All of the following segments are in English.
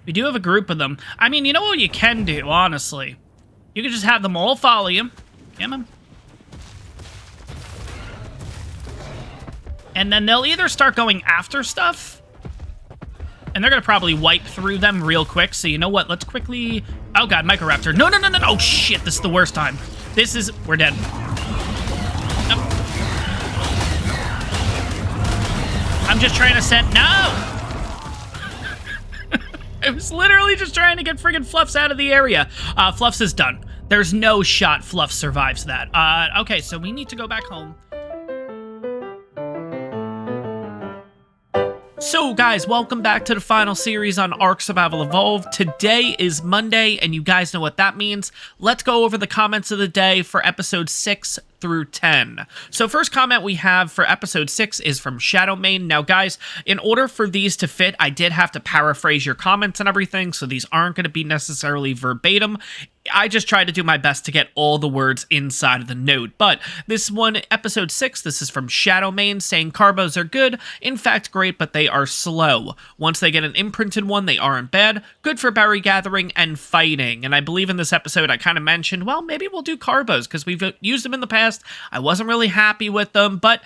We do have a group of them. I mean, you know what you can do, honestly? You can just have them all follow you. Come on. And then they'll either start going after stuff, and they're going to probably wipe through them real quick. So you know what? Let's quickly... Oh, God, Microraptor. No, no, no, no, no. Oh, shit. This is the worst time. This is... We're dead. Nope. I'm just trying to set... No! I was literally just trying to get friggin' Fluffs out of the area. Fluffs is done. There's no shot Fluff survives that. Okay, so we need to go back home. So guys, welcome back to the final series on ARK Survival Evolved. Today is Monday, and you guys know what that means. Let's go over the comments of the day for episode 6 through 10. So first comment we have for episode 6 is from Shadowmane. Now guys, in order for these to fit, I did have to paraphrase your comments and everything, so these aren't going to be necessarily verbatim. I just tried to do my best to get all the words inside of the note. But this one, episode 6, this is from Shadowmane saying, Carbos are good, in fact great, but they are slow. Once they get an imprinted one, they aren't bad. Good for berry gathering and fighting. And I believe in this episode I kind of mentioned, well, maybe we'll do Carbos, because we've used them in the past. I wasn't really happy with them, but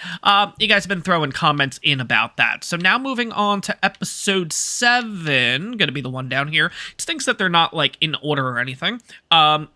you guys have been throwing comments in about that. So now moving on to episode 7, gonna be the one down here. It stinks that they're not, like, in order or anything.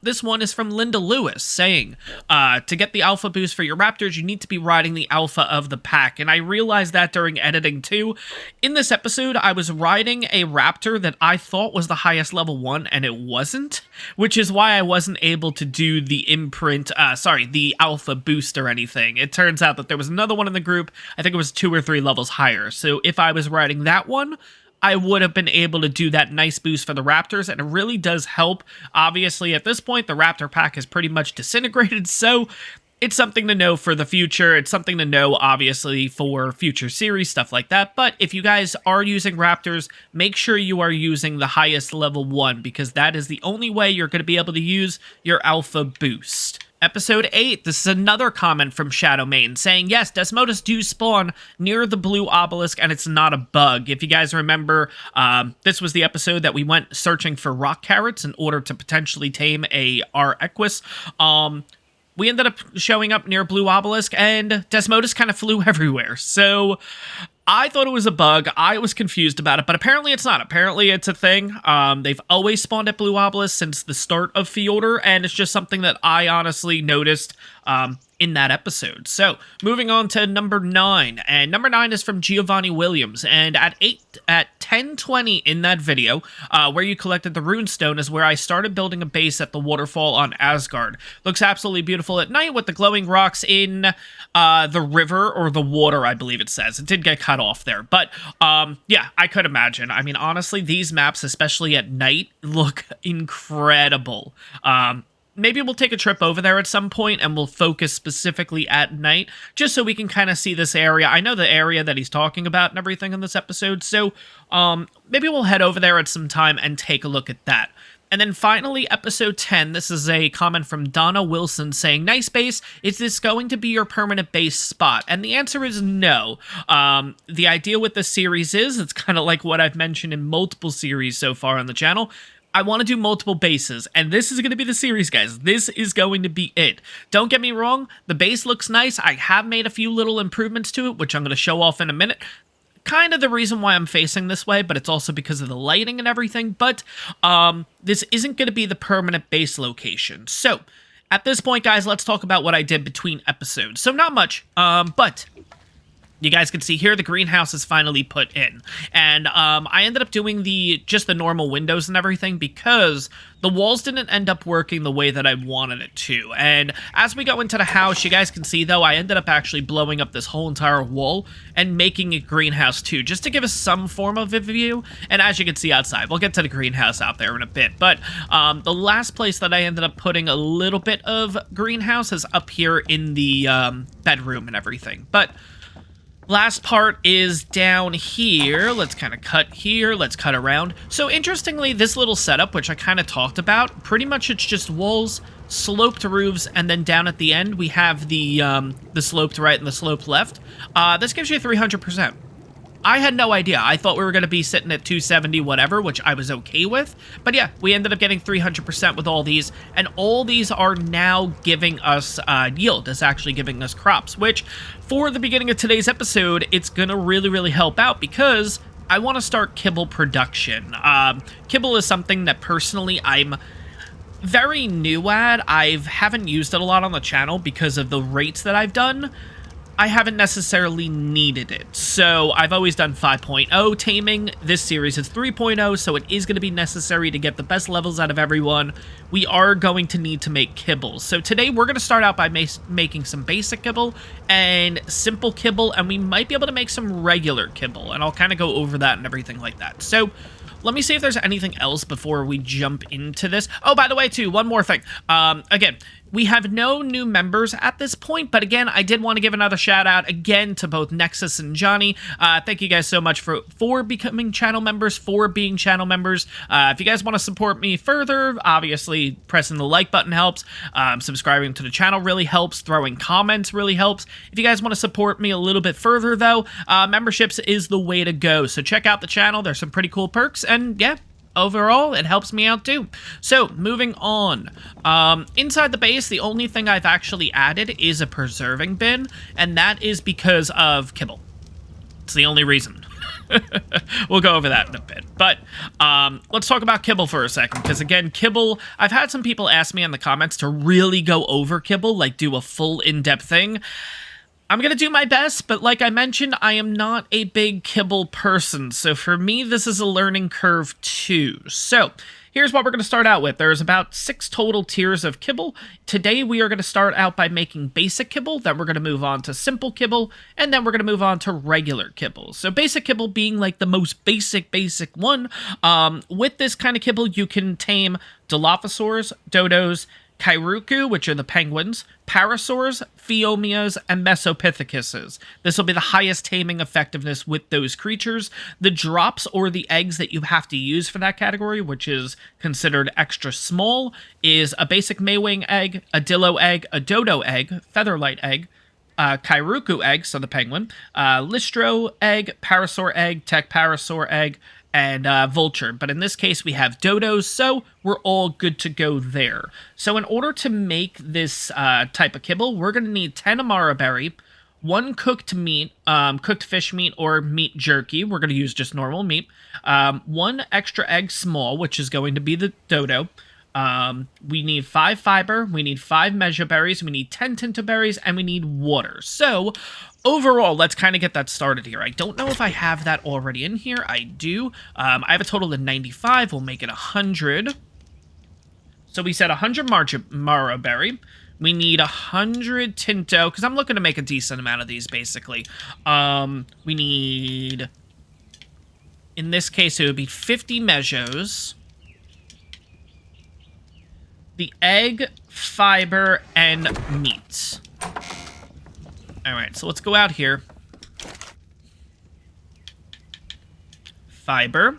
This one is from Linda Lewis saying, to get the alpha boost for your raptors, you need to be riding the alpha of the pack. And I realized that during editing too. In this episode, I was riding a raptor that I thought was the highest level 1, and it wasn't, which is why I wasn't able to do the the alpha boost or anything. It turns out that there was another one in the group. I think it was 2 or 3 levels higher. So if I was riding that one, I would have been able to do that nice boost for the raptors, and it really does help. Obviously, at this point, the raptor pack is pretty much disintegrated, so it's something to know for the future. It's something to know, obviously, for future series, stuff like that. But if you guys are using raptors, make sure you are using the highest level 1, because that is the only way you're going to be able to use your alpha boost. Episode 8, this is another comment from Shadowmane saying, yes, Desmodus do spawn near the blue obelisk, and it's not a bug. If you guys remember, this was the episode that we went searching for rock carrots in order to potentially tame a ARK Equus. We ended up showing up near blue obelisk, and Desmodus kind of flew everywhere. So I thought it was a bug. I was confused about it, but apparently it's not. Apparently it's a thing. They've always spawned at blue obelisk since the start of Fjordur, and it's just something that I honestly noticed in that episode. So moving on to number 9, and number 9 is from Giovanni Williams, and at 10:20 in that video, where you collected the runestone, is where I started building a base at the waterfall on Asgard. Looks absolutely beautiful at night with the glowing rocks in the river, or the water, I believe it says. It did get cut off there, but yeah, I could imagine. I mean, honestly, these maps, especially at night, look incredible. Maybe we'll take a trip over there at some point, and we'll focus specifically at night, just so we can kind of see this area. I know the area that he's talking about and everything in this episode, so maybe we'll head over there at some time and take a look at that. And then finally, episode 10, this is a comment from Donna Wilson saying, nice base, is this going to be your permanent base spot? And the answer is no. The idea with the series is, it's kind of like what I've mentioned in multiple series so far on the channel, I want to do multiple bases, and this is going to be the series, guys. This is going to be it. Don't get me wrong, the base looks nice. I have made a few little improvements to it, which I'm going to show off in a minute. Kind of the reason why I'm facing this way, but it's also because of the lighting and everything. But this isn't going to be the permanent base location. So, at this point, guys, let's talk about what I did between episodes. So, not much, but you guys can see here the greenhouse is finally put in, and I ended up doing just the normal windows and everything because the walls didn't end up working the way that I wanted it to. And as we go into the house, you guys can see though, I ended up actually blowing up this whole entire wall and making it greenhouse too, just to give us some form of a view. And as you can see outside, we'll get to the greenhouse out there in a bit, but the last place that I ended up putting a little bit of greenhouse is up here in the bedroom and everything. But last part is down here. Let's kind of cut here. Let's cut around. So interestingly, this little setup, which I kind of talked about, pretty much it's just walls, sloped roofs, and then down at the end, we have the sloped right and the sloped left. This gives you 300%. I had no idea. I thought we were going to be sitting at 270 whatever, which I was okay with. But yeah, we ended up getting 300% with all these, and all these are now giving us yield. It's actually giving us crops, which for the beginning of today's episode, it's going to really help out because I want to start kibble production. Kibble is something that personally I'm very new at. I haven't used it a lot on the channel because of the rates that I've done. I haven't necessarily needed it. So I've always done 5.0 taming. This series is 3.0, so it is going to be necessary to get the best levels out of everyone. We are going to need to make kibbles. So today we're going to start out by making some basic kibble and simple kibble, and we might be able to make some regular kibble, and I'll kind of go over that and everything like that. So let me see if there's anything else before we jump into this. Oh, by the way, too, one more thing. Again, we have no new members at this point, but again, I did want to give another shout out again to both Nexus and Johnny. Thank you guys so much for becoming channel members, for being channel members. If you guys want to support me further, obviously pressing the like button helps. Subscribing to the channel really helps. Throwing comments really helps. If you guys want to support me a little bit further, though, memberships is the way to go. So check out the channel. There's some pretty cool perks, and yeah, overall, it helps me out too. So, moving on. Inside the base, the only thing I've actually added is a preserving bin, and that is because of kibble. It's the only reason. We'll go over that in a bit. But let's talk about kibble for a second, because again, kibble, I've had some people ask me in the comments to really go over kibble, like do a full in-depth thing. I'm going to do my best, but like I mentioned, I am not a big kibble person, so for me, this is a learning curve too. So, here's what we're going to start out with. There's about 6 total tiers of kibble. Today, we are going to start out by making basic kibble, then we're going to move on to simple kibble, and then we're going to move on to regular kibble. So, basic kibble being like the most basic one. With this kind of kibble, you can tame Dilophosaurs, dodos, Kairuku, which are the penguins, parasaurs, Phiomias, and Mesopithecus. This will be the highest taming effectiveness with those creatures. The drops or the eggs that you have to use for that category, which is considered extra small, is a basic Maywing egg, a Dillo egg, a Dodo egg, Featherlight egg, Kairuku egg, so the penguin, Listro egg, Parasaur egg, Tech Parasaur egg, and vulture, but in this case we have dodos, so we're all good to go there. So in order to make this type of kibble, we're going to need 10 amara berry, 1 cooked meat, cooked fish meat or meat jerky. We're going to use just normal meat, 1 extra egg small, which is going to be the dodo. We need 5 fiber, we need 5 measure berries, we need 10 tinta berries, and we need water. So overall, let's kind of get that started here. I don't know if I have that already in here. I do. I have a total of 95. We'll make it 100. So we said 100 Mara berry. We need 100 Tinto, because I'm looking to make a decent amount of these, basically. We need, in this case, it would be 50 Mejos. The egg, fiber, and meat. Alright, so let's go out here. Fiber.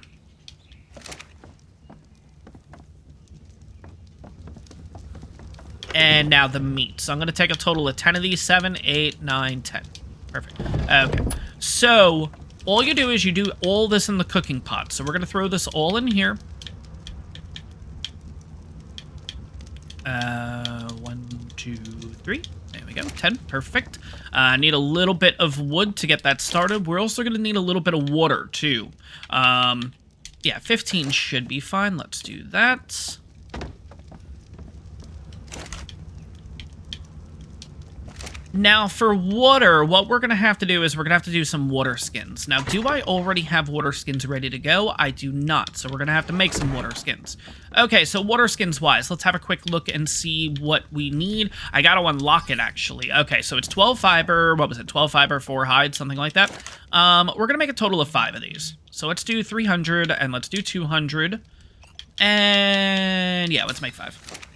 And now the meat. So I'm going to take a total of 10 of these. 7, 8, 9, 10. Perfect. Okay. So, all you do is you do all this in the cooking pot. So we're going to throw this all in here. 1, 2, 3. There we go. 10. Perfect. Need a little bit of wood to get that started. We're also going to need a little bit of water, too. Yeah, 15 should be fine. Let's do that. Now, for water, what we're going to have to do is we're going to have to do some water skins. Now, do I already have water skins ready to go? I do not, so we're going to have to make some water skins. Okay, so water skins-wise, let's have a quick look and see what we need. I got to unlock it, actually. Okay, so it's 12 fiber, what was it, 12 fiber, 4 hide, something like that. We're going to make a total of 5 of these. So let's do 300, and let's do 200. And yeah, let's make 5.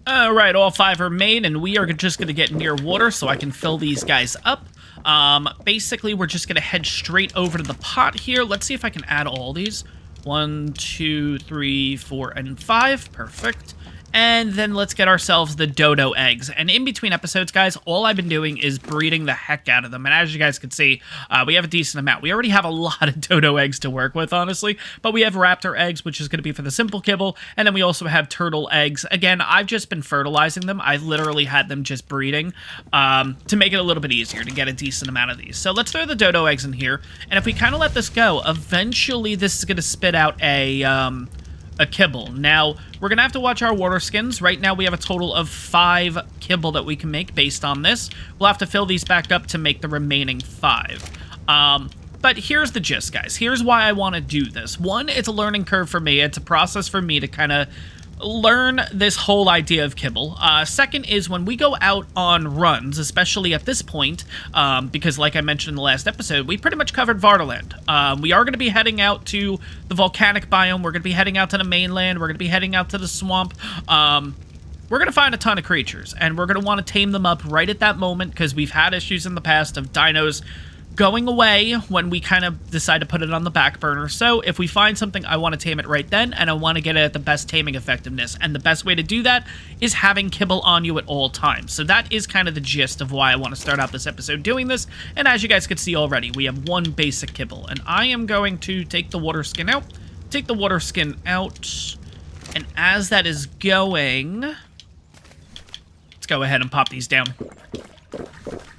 Alright, all 5 are made, and we are just going to get near water so I can fill these guys up. Basically, we're just going to head straight over to the pot here. Let's see if I can add all these. 1, 2, 3, 4, and 5. Perfect. And then let's get ourselves the dodo eggs. And in between episodes, guys, all I've been doing is breeding the heck out of them. And as you guys can see, we have a decent amount. We already have a lot of dodo eggs to work with, honestly. But we have raptor eggs, which is going to be for the simple kibble. And then we also have turtle eggs. Again, I've just been fertilizing them. I literally had them just breeding to make it a little bit easier to get a decent amount of these. So let's throw the dodo eggs in here. And if we kind of let this go, eventually this is going to spit out a kibble. Now, we're going to have to watch our water skins. Right now, we have a total of 5 kibble that we can make based on this. We'll have to fill these back up to make the remaining 5. But here's the gist, guys. Here's why I want to do this. One, it's a learning curve for me. It's a process for me to kind of learn this whole idea of kibble. Second is when we go out on runs, especially at this point, because like I mentioned in the last episode, we pretty much covered Vardaland. We are going to be heading out to the volcanic biome. We're going to be heading out to the mainland. We're going to be heading out to the swamp. We're going to find a ton of creatures, and we're going to want to tame them up right at that moment because we've had issues in the past of dinos going away when we kind of decide to put it on the back burner. So if we find something, I want to tame it right then, and I want to get it at the best taming effectiveness. And the best way to do that is having kibble on you at all times. So that is kind of the gist of why I want to start out this episode doing this. And as you guys can see already, we have 1 basic kibble. And I am going to take the water skin out. Take the water skin out. And as that is going, let's go ahead and pop these down.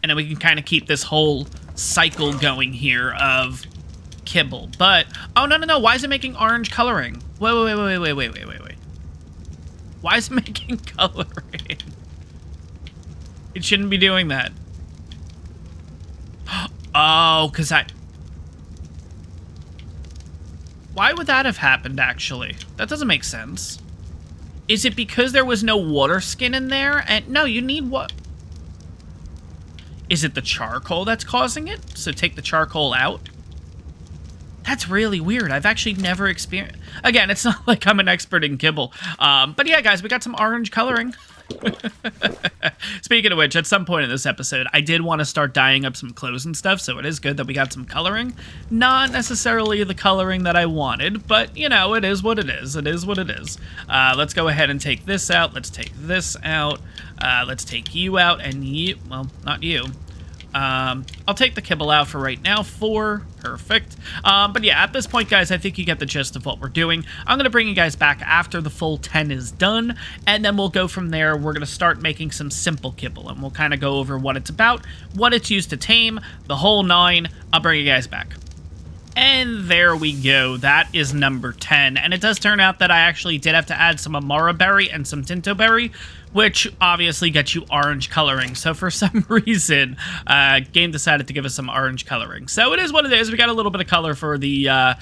And then we can kind of keep this whole cycle going here of kibble. But oh no, why is it making orange coloring? Wait. Why is it making coloring? It shouldn't be doing that. Oh, because why would that have happened, actually? That doesn't make sense. Is it because there was no water skin in there? And no, you need what? Is it the charcoal that's causing it? So take the charcoal out? That's really weird. I've actually never experienced... Again, it's not like I'm an expert in kibble. But yeah, guys, we got some orange coloring. Speaking of which, at some point in this episode, I did want to start dyeing up some clothes and stuff, so it is good that we got some coloring. Not necessarily the coloring that I wanted, but, you know, it is what it is. It is what it is. Let's go ahead and take this out. Let's take this out. Let's take you out, and you... Well, not you. I'll take the kibble out for right now. 4. Perfect. But yeah, at this point, guys, I think you get the gist of what we're doing. I'm going to bring you guys back after the full 10 is done, and then we'll go from there. We're going to start making some simple kibble, and we'll kind of go over what it's about, what it's used to tame, the whole 9. I'll bring you guys back. And there we go. That is number 10. And it does turn out that I actually did have to add some Amara berry and some Tinto berry, which obviously gets you orange coloring. So for some reason, game decided to give us some orange coloring. So it is what it is. We got a little bit of color for the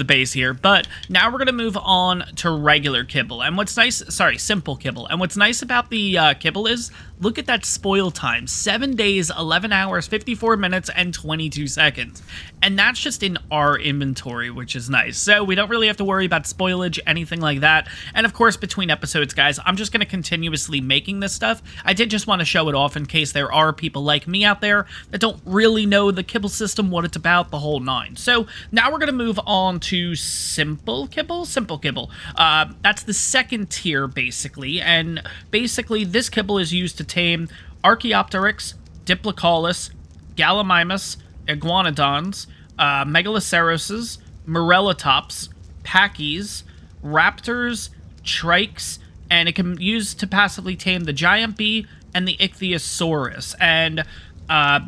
base here. But now we're going to move on to regular kibble. And what's nice, sorry, simple kibble. And what's nice about the kibble is, look at that spoil time. 7 days, 11 hours, 54 minutes, and 22 seconds. And that's just in our inventory, which is nice. So we don't really have to worry about spoilage, anything like that. And of course, between episodes, guys, I'm just going to continuously making this stuff. I did just want to show it off in case there are people like me out there that don't really know the kibble system, what it's about, the whole 9. So now we're going to move on to simple kibble. Simple kibble. That's the second tier, basically. And basically, this kibble is used to tame Archaeopteryx, Diplocaulus, Gallimimus, Iguanodons, Megaloceroses, Morellatops, Pachyes, Raptors, Trikes, and it can be used to passively tame the giant bee and the Ichthyosaurus. And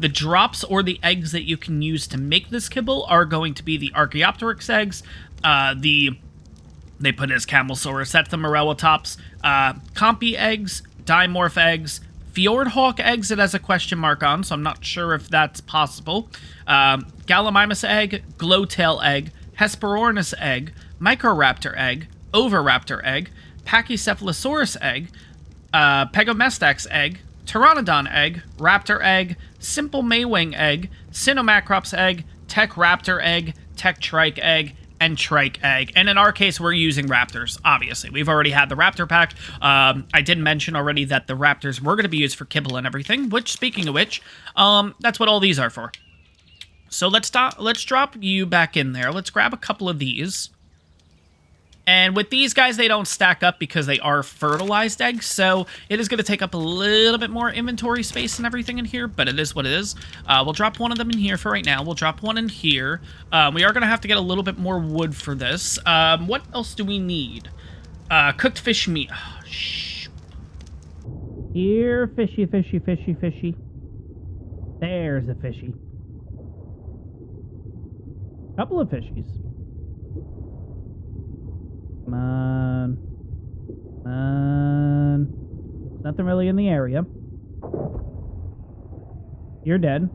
the drops or the eggs that you can use to make this kibble are going to be the Archaeopteryx eggs, they put it as Camelsaurus, that's the Morellatops, Compy eggs, Dimorph eggs, Fjordhawk eggs it has a question mark on, so I'm not sure if that's possible, Gallimimus egg, Glowtail egg, Hesperornis egg, Microraptor egg, Oviraptor egg, Pachycephalosaurus egg, Pegomestax egg, Pteranodon egg, Raptor egg, Simple Maywing egg, Sinomacrops egg, Tech Raptor egg, Tech Trike egg, and Trike egg. And in our case, we're using Raptors, obviously. We've already had the Raptor pack. I did mention already that the Raptors were going to be used for kibble and everything, which, speaking of which, that's what all these are for. So let's drop you back in there. Let's grab a couple of these. And with these guys, they don't stack up because they are fertilized eggs, so it is going to take up a little bit more inventory space and everything in here, but it is what it is. We'll drop one of them in here for right now. We'll drop one in here. We are going to have to get a little bit more wood for this. What else do we need? Cooked fish meat. Oh, here, fishy, fishy, fishy, fishy. There's a fishy. Couple of fishies. Come on. Come on. Nothing really in the area. You're dead.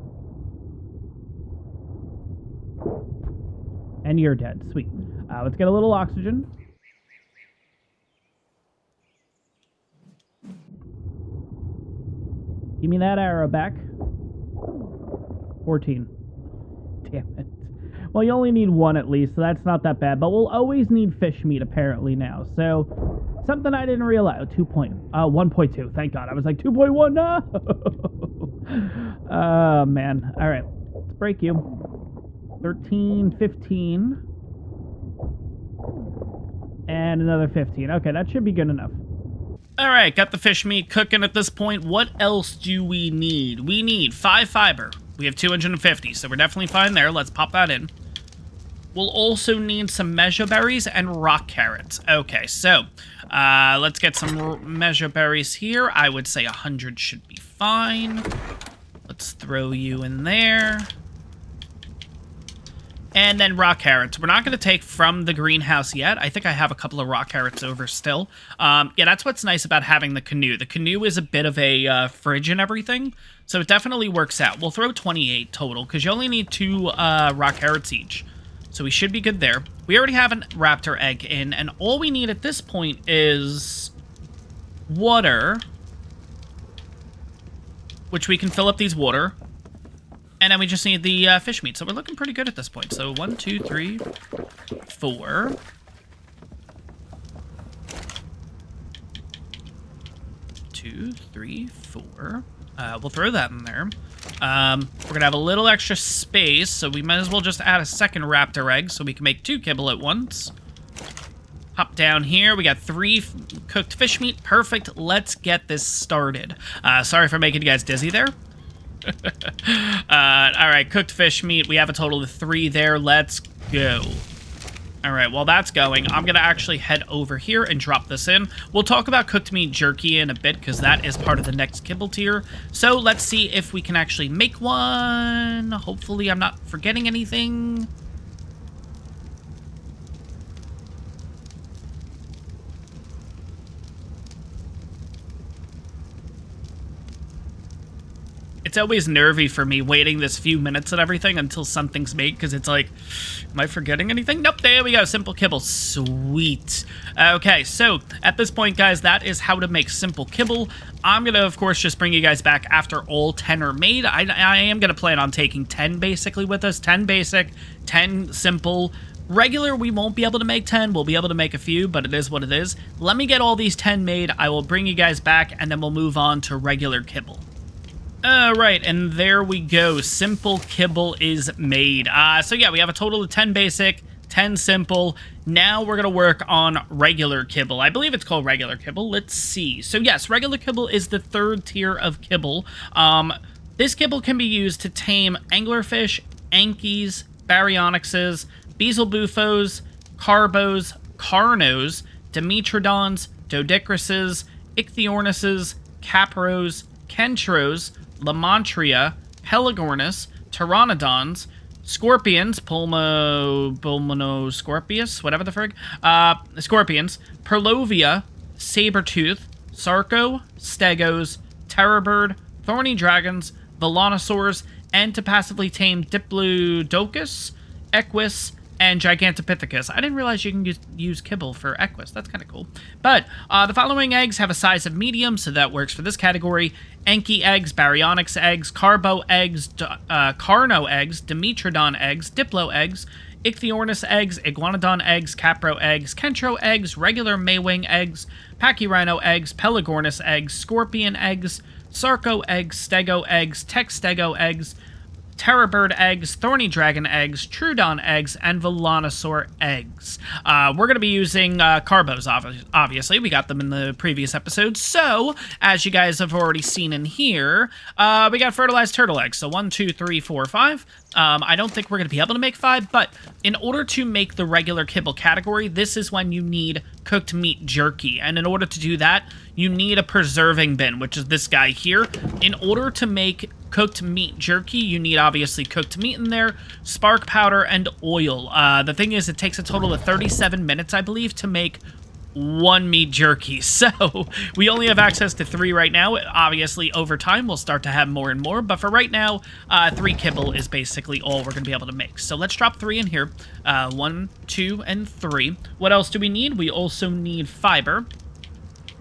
And you're dead. Sweet. Let's get a little oxygen. Give me that arrow back. 14. Damn it. Well, you only need one at least, so that's not that bad. But we'll always need fish meat, apparently, now. So, something I didn't realize. 1.2. Thank God. I was like, 2.1, no! Oh, man. All right. Let's break you. 13, 15. And another 15. Okay, that should be good enough. All right, got the fish meat cooking at this point. What else do we need? We need 5 fiber. We have 250, so we're definitely fine there. Let's pop that in. We'll also need some measure berries and rock carrots. Okay, so let's get some measure berries here. I would say 100 should be fine. Let's throw you in there. And then rock carrots. We're not going to take from the greenhouse yet. I think I have a couple of rock carrots over still. Yeah, that's what's nice about having the canoe. The canoe is a bit of a fridge and everything, so it definitely works out. We'll throw 28 total, because you only need 2 rock carrots each. So we should be good there. We already have a raptor egg in, and all we need at this point is water, which we can fill up these water. And then we just need the fish meat. So we're looking pretty good at this point. So 1, 2, 3, 4. 2, 3, 4. We'll throw that in there. We're going to have a little extra space, so we might as well just add a second raptor egg so we can make 2 kibble at once. Hop down here. We got 3 cooked fish meat. Perfect. Let's get this started. Sorry for making you guys dizzy there. All right, cooked fish meat. We have a total of 3 there. Let's go. All right, while that's going, I'm going to actually head over here and drop this in. We'll talk about cooked meat jerky in a bit because that is part of the next kibble tier. So let's see if we can actually make one. Hopefully I'm not forgetting anything. It's always nervy for me waiting this few minutes and everything until something's made, because it's like, am I forgetting anything? Nope, there we go. Simple kibble. Sweet. Okay, so at this point, guys, that is how to make simple kibble. I'm going to, of course, just bring you guys back after all 10 are made. I am going to plan on taking 10 basically with us. 10 basic, 10 simple. Regular, we won't be able to make 10. We'll be able to make a few, but it is what it is. Let me get all these 10 made. I will bring you guys back, and then we'll move on to regular kibble. Alright, and there we go. Simple kibble is made. So yeah, we have a total of 10 basic, 10 simple. Now we're going to work on regular kibble. I believe it's called regular kibble. Let's see. So yes, regular kibble is the 3rd tier of kibble. This kibble can be used to tame anglerfish, ankies, baryonyxes, beelzebufos, carbos, carnos, dimetrodons, dodicruses, ichthyornises, capros, kentros, lamantria, pelagornis, pteranodons, scorpions, pulmonoscorpius, whatever the frig, scorpions, perlovia, sabertooth, sarco, stegos, terrorbird, thorny dragons, velonosaurs, and to passively tame diplodocus, equus, and Gigantopithecus. I didn't realize you can use kibble for equus. That's kind of cool. But the following eggs have a size of medium, so that works for this category. Anki eggs, baryonyx eggs, carbo eggs, carno eggs, dimetrodon eggs, diplo eggs, ichthyornis eggs, iguanodon eggs, capro eggs, kentro eggs, regular maywing eggs, pachyrhino eggs, pelagornis eggs, scorpion eggs, sarco eggs, stego eggs, textego eggs, Terror Bird eggs, Thorny Dragon eggs, Trudon eggs, and Velonosaur eggs. We're going to be using Carbos, obviously. We got them in the previous episode. So, as you guys have already seen in here, we got fertilized turtle eggs. So 1, 2, 3, 4, 5. I don't think we're going to be able to make 5, but in order to make the regular kibble category, this is when you need cooked meat jerky. And in order to do that, you need a preserving bin, which is this guy here. In order to make cooked meat jerky, you need obviously cooked meat in there, spark powder, and oil. The thing is, it takes a total of 37 minutes, I believe, to make 1 meat jerky. So we only have access to 3 right now. Obviously, over time, we'll start to have more and more. But for right now, 3 kibble is basically all we're going to be able to make. So let's drop 3 in here. 1, 2, and 3. What else do we need? We also need fiber.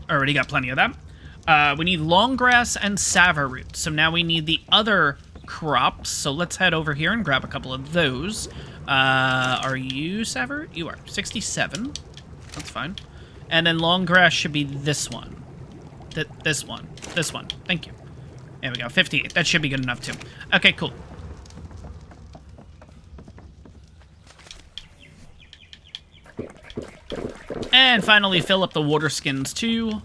Already got plenty of that. We need long grass and sava root. So now we need the other crops. So let's head over here and grab a couple of those. Are you sava root? You are. 67. That's fine. And then long grass should be this one. This one. This one. Thank you. There we go. 58. That should be good enough too. Okay, cool. And finally fill up the water skins too.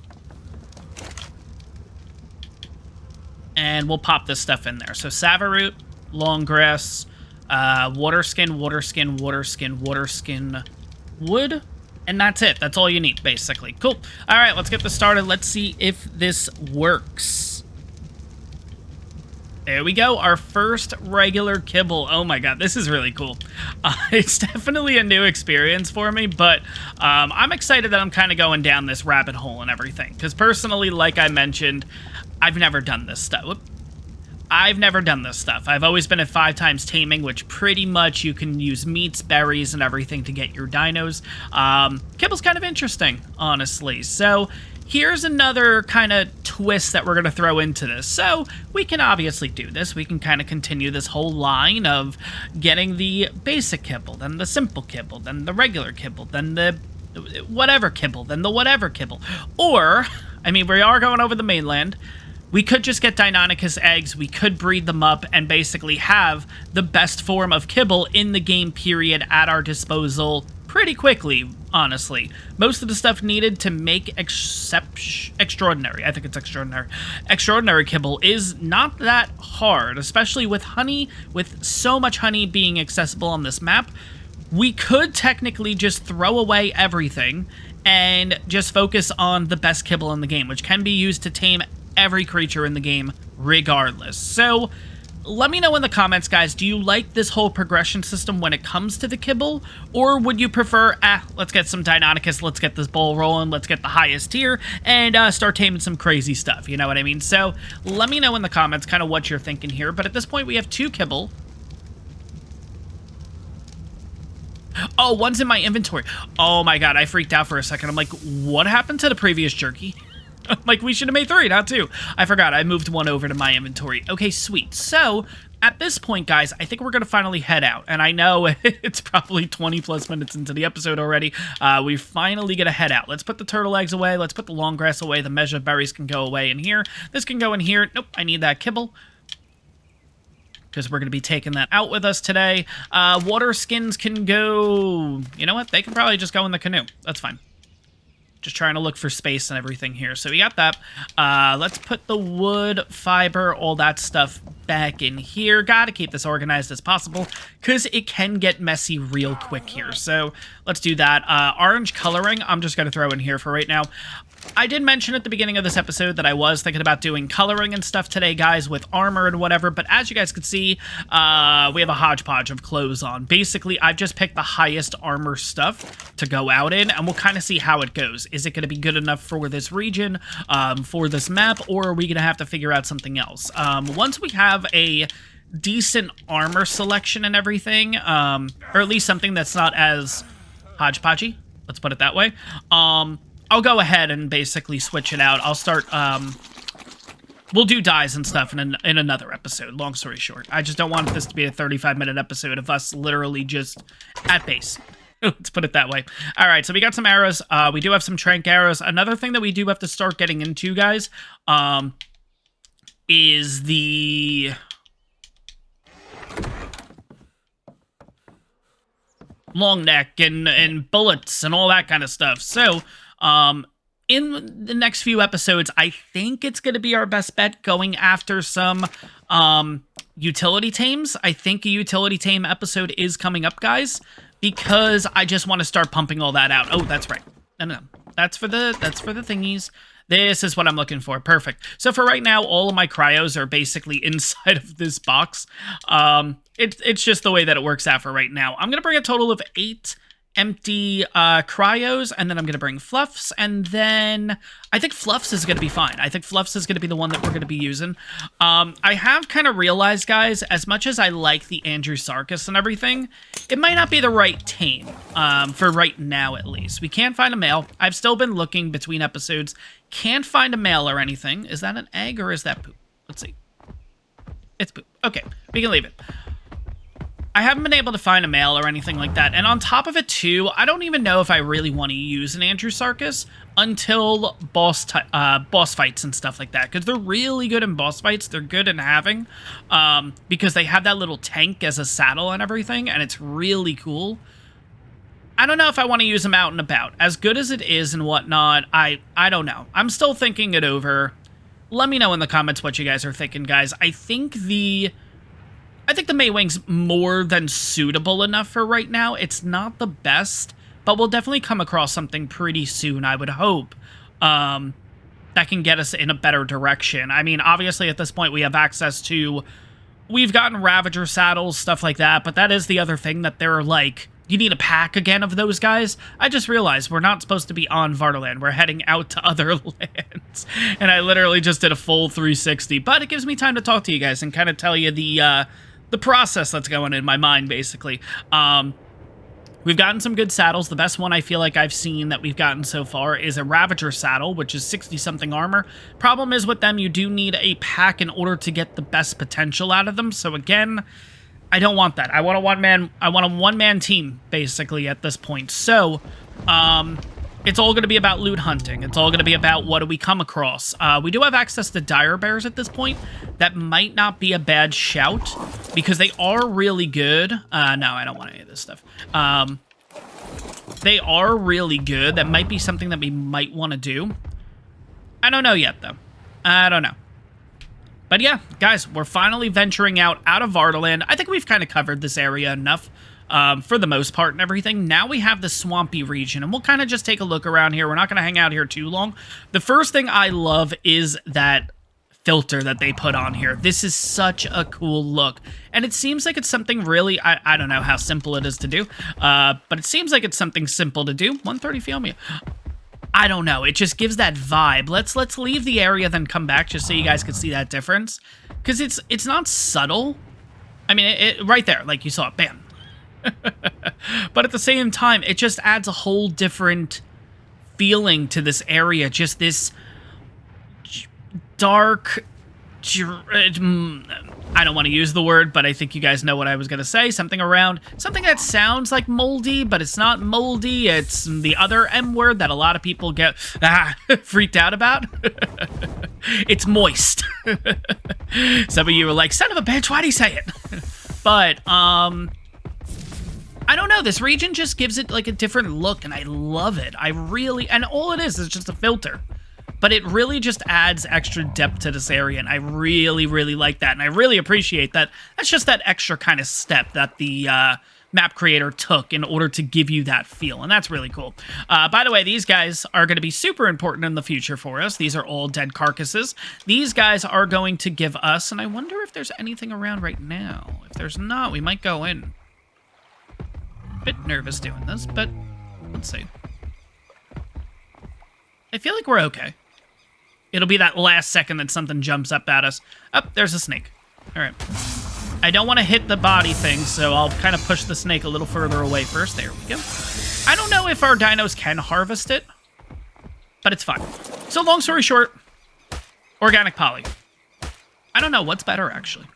And we'll pop this stuff in there. So sava root, long grass, water skin, water skin, water skin, water skin, wood. And that's it. That's all you need, basically. Cool. All right, let's get this started. Let's see if this works. There we go. Our first regular kibble. Oh my god, this is really cool. It's definitely a new experience for me, but I'm excited that I'm kind of going down this rabbit hole and everything. Because personally, like I mentioned, I've never done this stuff. I've never done this stuff. I've always been at 5 times taming, which pretty much you can use meats, berries, and everything to get your dinos. Kibble's kind of interesting, honestly. So here's another kind of twist that we're going to throw into this. So we can obviously do this. We can kind of continue this whole line of getting the basic kibble, then the simple kibble, then the regular kibble, then the whatever kibble, then the whatever kibble. Or, I mean, we are going over the mainland. We could just get Deinonychus eggs, we could breed them up, and basically have the best form of kibble in the game period at our disposal pretty quickly, honestly. Most of the stuff needed to make extraordinary, I think it's extraordinary kibble is not that hard, especially with honey, with so much honey being accessible on this map. We could technically just throw away everything and just focus on the best kibble in the game, which can be used to tame every creature in the game regardless. So let me know in the comments, guys, do you like this whole progression system when it comes to the kibble, or would you prefer, let's get some Deinonychus, let's get this bowl rolling, let's get the highest tier, and start taming some crazy stuff, you know what I mean? So let me know in the comments kind of what you're thinking here, but at this point we have 2 kibble. Oh, one's in my inventory. Oh my god, I freaked out for a second. I'm like, what happened to the previous jerky? Like, we should have made 3, not 2. I forgot. I moved 1 over to my inventory. Okay, sweet. So, at this point, guys, I think we're going to finally head out. And I know it's probably 20-plus minutes into the episode already. We're finally going to head out. Let's put the turtle eggs away. Let's put the long grass away. The measure berries can go away in here. This can go in here. Nope, I need that kibble, because we're going to be taking that out with us today. Water skins can go... You know what? They can probably just go in the canoe. That's fine. Just trying to look for space and everything here. So we got that. Let's put the wood, fiber, all that stuff back in here. Gotta keep this organized as possible, because it can get messy real quick here. So let's do that. Orange coloring, I'm just gonna throw in here for right now. I did mention at the beginning of this episode that I was thinking about doing coloring and stuff today, guys, with armor and whatever, but as you guys can see, we have a hodgepodge of clothes on. Basically, I've just picked the highest armor stuff to go out in, and we'll kind of see how it goes. Is it going to be good enough for this region, for this map, or are we going to have to figure out something else? Once we have a decent armor selection and everything, or at least something that's not as hodgepodgey, let's put it that way, I'll go ahead and basically switch it out. I'll start, we'll do dyes and stuff in another episode, long story short. I just don't want this to be a 35-minute episode of us literally just at base. Let's put it that way. All right, so we got some arrows. We do have some trank arrows. Another thing that we do have to start getting into, guys, is the long neck and bullets and all that kind of stuff. So, in the next few episodes, I think it's going to be our best bet going after some utility tames. I think a utility tame episode is coming up, guys, because I just want to start pumping all that out. Oh, that's right. No. That's for the thingies. This is what I'm looking for. Perfect. So for right now, all of my cryos are basically inside of this box. It's just the way that it works out for right now. I'm going to bring a total of 8 empty cryos, and then I'm going to bring Fluffs, and then I think Fluffs is going to be fine. I think Fluffs is going to be the one that we're going to be using. I have kind of realized, guys, as much as I like the Andrewsarchus and everything, it might not be the right tame, for right now at least. We can't find a male. I've still been looking between episodes. Can't find a male or anything. Is that an egg or is that poop? Let's see. It's poop. Okay, we can leave it. I haven't been able to find a male or anything like that. And on top of it, too, I don't even know if I really want to use an Andrewsarchus until boss fights and stuff like that. Because they're really good in boss fights. They're good in having. Because they have that little tank as a saddle and everything. And it's really cool. I don't know if I want to use them out and about. As good as it is and whatnot, I don't know. I'm still thinking it over. Let me know in the comments what you guys are thinking, guys. I think the Maywing's more than suitable enough for right now. It's not the best, but we'll definitely come across something pretty soon, I would hope, that can get us in a better direction. I mean, obviously, at this point, we have access to... We've gotten Ravager saddles, stuff like that, but that is the other thing that they're like... You need a pack again of those guys? I just realized we're not supposed to be on Vardaland. We're heading out to other lands. And I literally just did a full 360, but it gives me time to talk to you guys and kind of tell you the process that's going in my mind, basically. We've gotten some good saddles. The best one I feel like I've seen that we've gotten so far is a Ravager saddle, which is 60-something armor. Problem is with them, you do need a pack in order to get the best potential out of them. So again, I don't want that. I want a one-man team, basically, at this point. So, it's all going to be about loot hunting. It's all going to be about what do we come across. We do have access to dire bears at this point. That might not be a bad shout, because they are really good. No, I don't want any of this stuff. They are really good. That might be something that we might want to do. I don't know yet, though. I don't know. But yeah, guys, we're finally venturing out of Vardaland. I think we've kind of covered this area enough for the most part and everything. Now we have the swampy region, and we'll kind of just take a look around here. We're not going to hang out here too long. The first thing I love is that filter that they put on here. This is such a cool look. And it seems like it's something really, I don't know how simple it is to do, but it seems like it's something simple to do. 130 feel me. I don't know. It just gives that vibe. Let's leave the area, then come back just so you guys can see that difference. Because it's not subtle. I mean, it right there, like you saw it. Bam. But at the same time, it just adds a whole different feeling to this area. Just this dark... I don't want to use the word, but I think you guys know what I was going to say. Something that sounds like moldy, but it's not moldy. It's the other M word that a lot of people get freaked out about. It's moist. Some of you are like, son of a bitch, why do you say it? But, I don't know. This region just gives it like a different look, and I love it. And all it is just a filter. But it really just adds extra depth to this area, and I really, really like that, and I really appreciate that. That's just that extra kind of step that the map creator took in order to give you that feel, and that's really cool. By the way, these guys are going to be super important in the future for us. These are all dead carcasses. These guys are going to give us, and I wonder if there's anything around right now. If there's not, we might go in. Bit nervous doing this, but let's see. I feel like we're okay. It'll be that last second that something jumps up at us. Oh, there's a snake. All right. I don't want to hit the body thing, so I'll kind of push the snake a little further away first. There we go. I don't know if our dinos can harvest it, but it's fine. So long story short, organic poly. I don't know what's better, actually.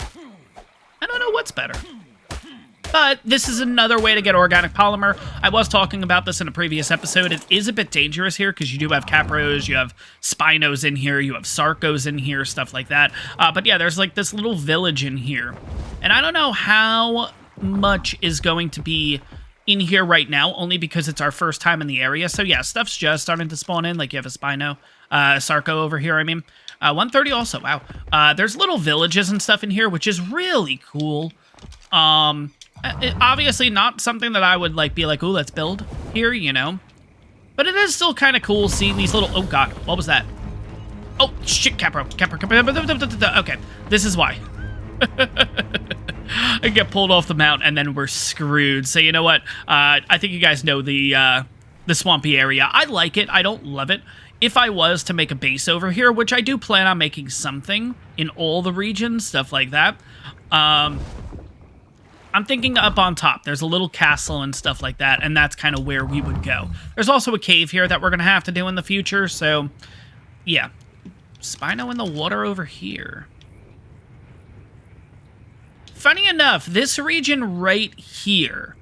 I don't know what's better. But this is another way to get organic polymer. I was talking about this in a previous episode. It is a bit dangerous here because you do have Capros, you have Spinos in here, you have Sarcos in here, stuff like that. But yeah, there's like this little village in here. And I don't know how much is going to be in here right now, only because it's our first time in the area. So yeah, stuff's just starting to spawn in, like you have a Spino, Sarco over here, I mean. 130 also, wow. There's little villages and stuff in here, which is really cool. Obviously not something that I would like be like, ooh, let's build here, you know. But it is still kind of cool seeing these little, oh god, what was that? Oh, shit, Capro. Okay, this is why. I get pulled off the mount and then we're screwed. So you know what? I think you guys know the swampy area. I like it. I don't love it. If I was to make a base over here, which I do plan on making something in all the regions, stuff like that. I'm thinking up on top. There's a little castle and stuff like that, and that's kind of where we would go. There's also a cave here that we're going to have to do in the future, so yeah. Spino in the water over here. Funny enough, this region right here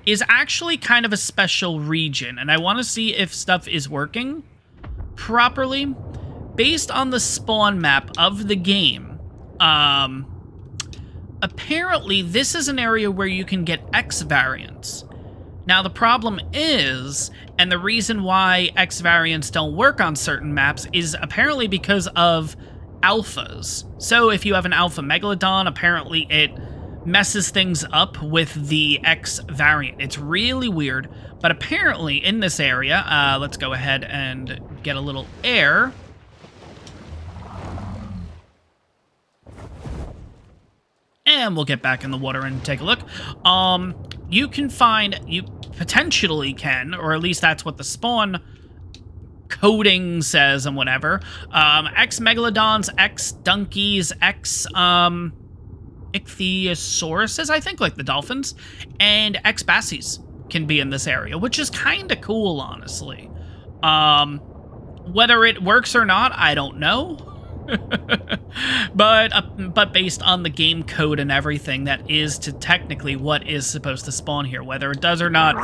is actually kind of a special region, and I want to see if stuff is working properly. Based on the spawn map of the game, apparently this is an area where you can get X variants. Now the problem is, and the reason why X variants don't work on certain maps is apparently because of alphas. So if you have an alpha megalodon, apparently it messes things up with the X variant. It's really weird, but apparently in this area, let's go ahead and get a little air. And we'll get back in the water and take a look. You can find, you potentially can, or at least that's what the spawn coding says and whatever. X megalodons, X donkeys, X ichthyosauruses, I think, like the dolphins, and X bassies can be in this area, which is kind of cool, honestly. Whether it works or not, I don't know. but based on the game code and everything, that is to technically what is supposed to spawn here. Whether it does or not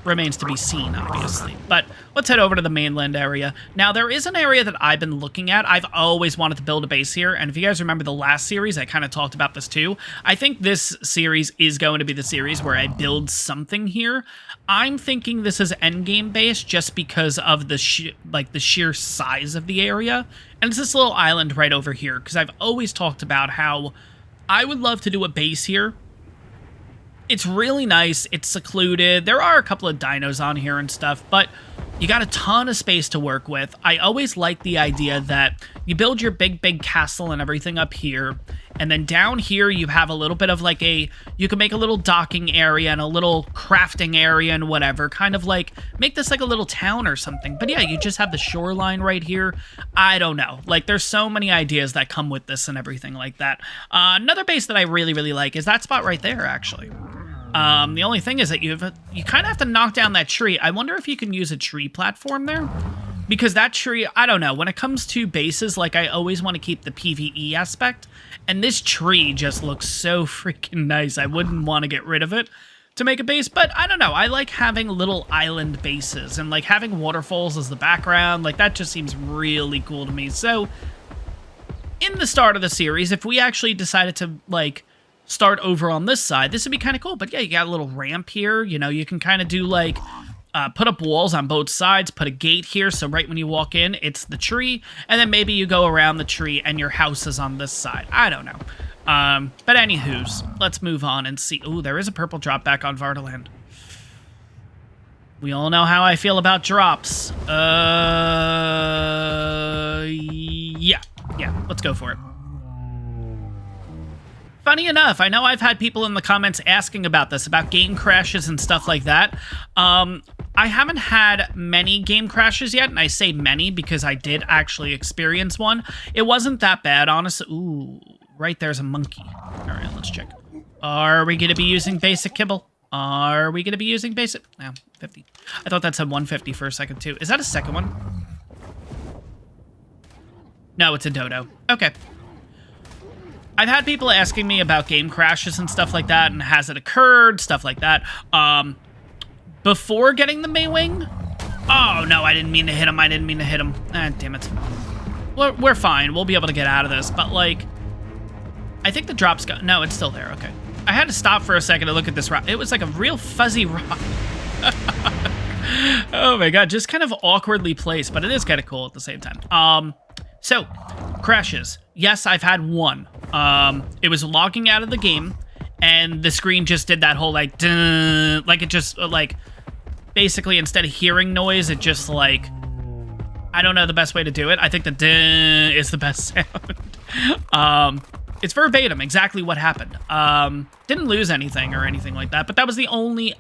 remains to be seen, obviously. But let's head over to the mainland area. Now, there is an area that I've been looking at. I've always wanted to build a base here, and if you guys remember the last series, I kind of talked about this too. I think this series is going to be the series where I build something here. I'm thinking this is endgame base just because of the sheer size of the area. And it's this little island right over here, because I've always talked about how I would love to do a base here. It's really nice. It's secluded. There are a couple of dinos on here and stuff, but you got a ton of space to work with. I always like the idea that you build your big castle and everything up here, and then down here you have a little bit of like you can make a little docking area and a little crafting area and whatever, kind of like make this like a little town or something. But yeah, you just have the shoreline right here. I don't know. Like, there's so many ideas that come with this and everything like that. Another base that I really like is that spot right there, actually. The only thing is that you kind of have to knock down that tree. I wonder if you can use a tree platform there, because that tree, I don't know. When it comes to bases, like, I always want to keep the PvE aspect, and this tree just looks so freaking nice. I wouldn't want to get rid of it to make a base, but I don't know. I like having little island bases and like having waterfalls as the background. Like, that just seems really cool to me. So in the start of the series, if we actually decided to like start over on this side, this would be kind of cool. But yeah, you got a little ramp here. You know, you can kind of do like put up walls on both sides, put a gate here, so right when you walk in, it's the tree, and then maybe you go around the tree and your house is on this side. I don't know. But anywho's, let's move on and see. Ooh, there is a purple drop back on Vardaland. We all know how I feel about drops. Yeah, let's go for it. Funny enough, I know I've had people in the comments asking about this, about game crashes and stuff like that. I haven't had many game crashes yet, and I say many because I did actually experience one. It wasn't that bad, honestly. Ooh, right there's a monkey. All right, let's check. Are we going to be using basic kibble? Are we going to be using basic? No, 50. I thought that said 150 for a second, too. Is that a second one? No, it's a dodo. Okay. I've had people asking me about game crashes and stuff like that, and has it occurred, stuff like that. Before getting the Maywing? Oh, no, I didn't mean to hit him. Ah, damn it. We're fine. We'll be able to get out of this, but, like, I think the drop's got... No, it's still there. Okay. I had to stop for a second to look at this rock. It was like a real fuzzy rock. Oh my god, just kind of awkwardly placed, but it is kind of cool at the same time. So, crashes. Yes, I've had one. It was logging out of the game, and the screen just did that whole, like, dun, like, it just, like, basically, instead of hearing noise, it just, like, I don't know the best way to do it. I think the dun is the best sound. It's verbatim, exactly what happened. Didn't lose anything or anything like that, but that was the only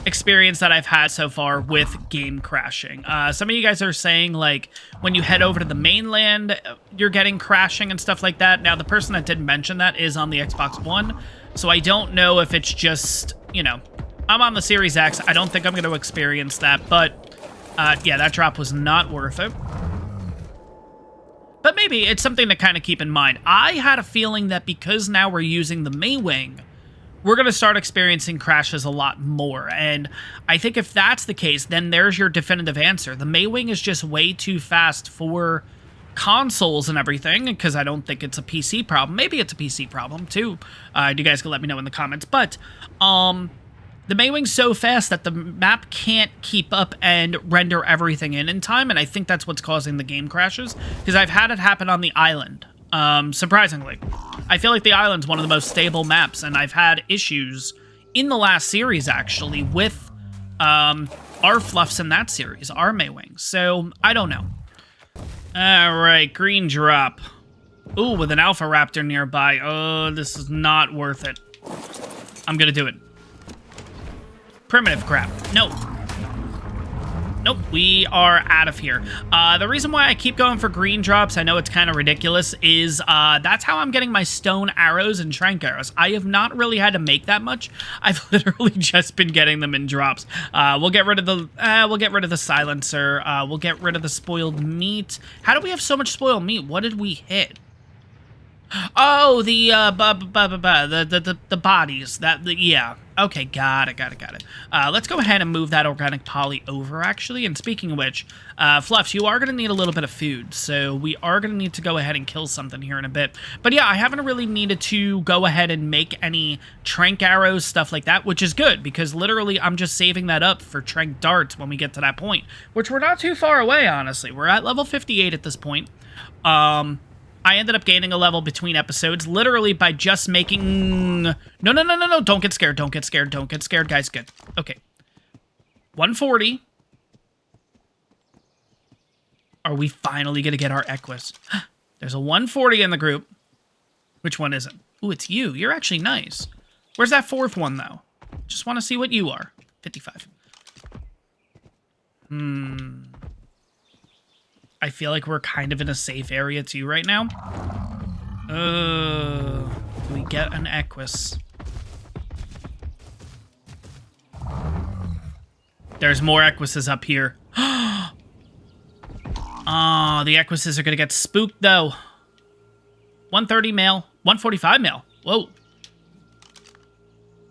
experience that I've had so far with game crashing. Some of you guys are saying, like, when you head over to the mainland, you're getting crashing and stuff like that. Now, the person that did mention that is on the Xbox One, so I don't know if it's just, you know, I'm on the Series X. I don't think I'm going to experience that, but yeah, that drop was not worth it. But maybe it's something to kind of keep in mind. I had a feeling that because now we're using the Maywing, we're going to start experiencing crashes a lot more. And I think if that's the case, then there's your definitive answer. The Maywing is just way too fast for consoles and everything, because I don't think it's a PC problem. Maybe it's a PC problem, too. You guys can let me know in the comments. But the Maywing's so fast that the map can't keep up and render everything in time, and I think that's what's causing the game crashes, because I've had it happen on the island, surprisingly. I feel like the island's one of the most stable maps, and I've had issues in the last series, actually, with our Fluffs in that series, our Maywing, so I don't know. Alright, green drop. Ooh, with an Alpha Raptor nearby. Oh, this is not worth it. I'm gonna do it. Primitive crap. No. Nope, we are out of here. The reason why I keep going for green drops, I know it's kind of ridiculous, is that's how I'm getting my stone arrows and trank arrows. I have not really had to make that much. I've literally just been getting them in drops. We'll get rid of the silencer. We'll get rid of the spoiled meat. How do we have so much spoiled meat? What did we hit? Oh, the bodies. Yeah. Okay, got it. Let's go ahead and move that organic poly over, actually. And speaking of which, Fluffs, you are going to need a little bit of food. So we are going to need to go ahead and kill something here in a bit. But yeah, I haven't really needed to go ahead and make any trank arrows, stuff like that, which is good, because literally I'm just saving that up for trank darts when we get to that point, which we're not too far away, honestly. We're at level 58 at this point. I ended up gaining a level between episodes, literally by just making... No. Don't get scared. Don't get scared, guys. Good. Okay. 140. Are we finally going to get our Equus? There's a 140 in the group. Which one is it? Ooh, it's you. You're actually nice. Where's that fourth one, though? Just want to see what you are. 55. I feel like we're kind of in a safe area, too, right now. Can we get an Equus? There's more Equises up here. Oh, the Equises are going to get spooked, though. 130 male. 145 male. Whoa.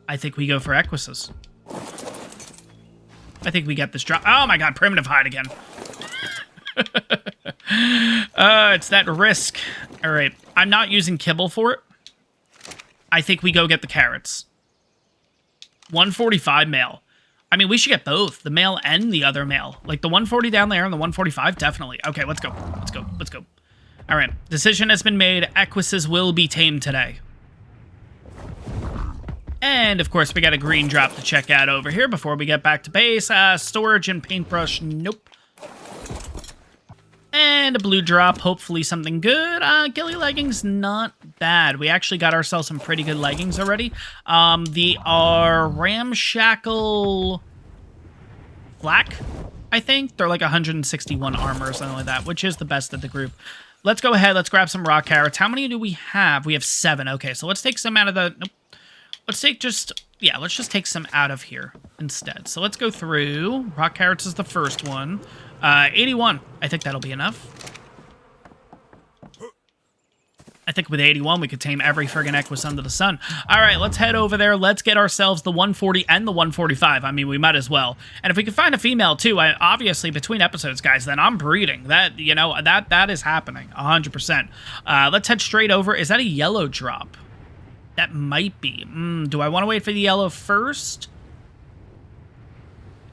I think we go for Equises. I think we get this drop. Oh, my God. Primitive hide again. It's that risk. All right. I'm not using Kibble for it. I think we go get the carrots. 145 male. I mean, we should get both. The male and the other male. Like the 140 down there and the 145, definitely. Okay, let's go. All right. Decision has been made. Equises will be tamed today. And, of course, we got a green drop to check out over here before we get back to base. Storage and paintbrush. Nope. And a blue drop, hopefully something good. Ghillie leggings, not bad. We actually got ourselves some pretty good leggings already. The ramshackle flak, I think. They're like 161 armor or something like that, which is the best of the group. Let's go ahead. Let's grab some rock carrots. How many do we have? We have 7. Okay, so let's take some out of the... Nope. Let's just take some out of here instead. So let's go through. Rock carrots is the first one. 81. I think that'll be enough. I think with 81, we could tame every friggin' Equus under the sun. All right, let's head over there. Let's get ourselves the 140 and the 145. I mean, we might as well. And if we can find a female, too, obviously, between episodes, guys, then I'm breeding. That, you know, that is happening, 100%. Let's head straight over. Is that a yellow drop? That might be. Do I want to wait for the yellow first?